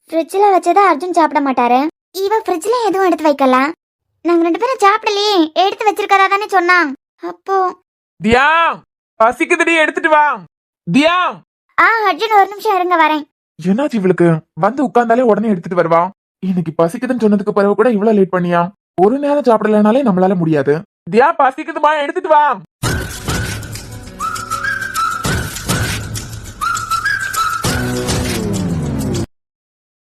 ஃப்ரிட்ஜ்ல வச்சதா அர்ஜுன் சாப்பிட மாட்டாரு. இவ ஃப்ரிட்ஜ்ல எதுவும் எடுத்து வைக்கல. நாங்க 2 பேரும் சாப்பிடலையே, எடுத்து வச்சிருக்கதா தானே சொன்னான். அப்போ தியா பசிக்குதுடி, எடுத்துட்டு வா. தியா அர்ஜுன் ஒரு நிமிஷம் இருங்க, வரேன். என்னாச்சு இவளுக்கு? வந்து உட்கார்ந்தாலே உடனே எடுத்துட்டு வருவா. இன்னைக்கு பசிக்குதுன்னு சொன்னதுக்கு பிறகு கூட இவ்வளவு லேட் பண்ணியா? ஒரு நேரம் சாப்பிடலனாலே நம்மளால முடியாது. தியா பசிக்குதுமா, எடுத்துட்டு வா.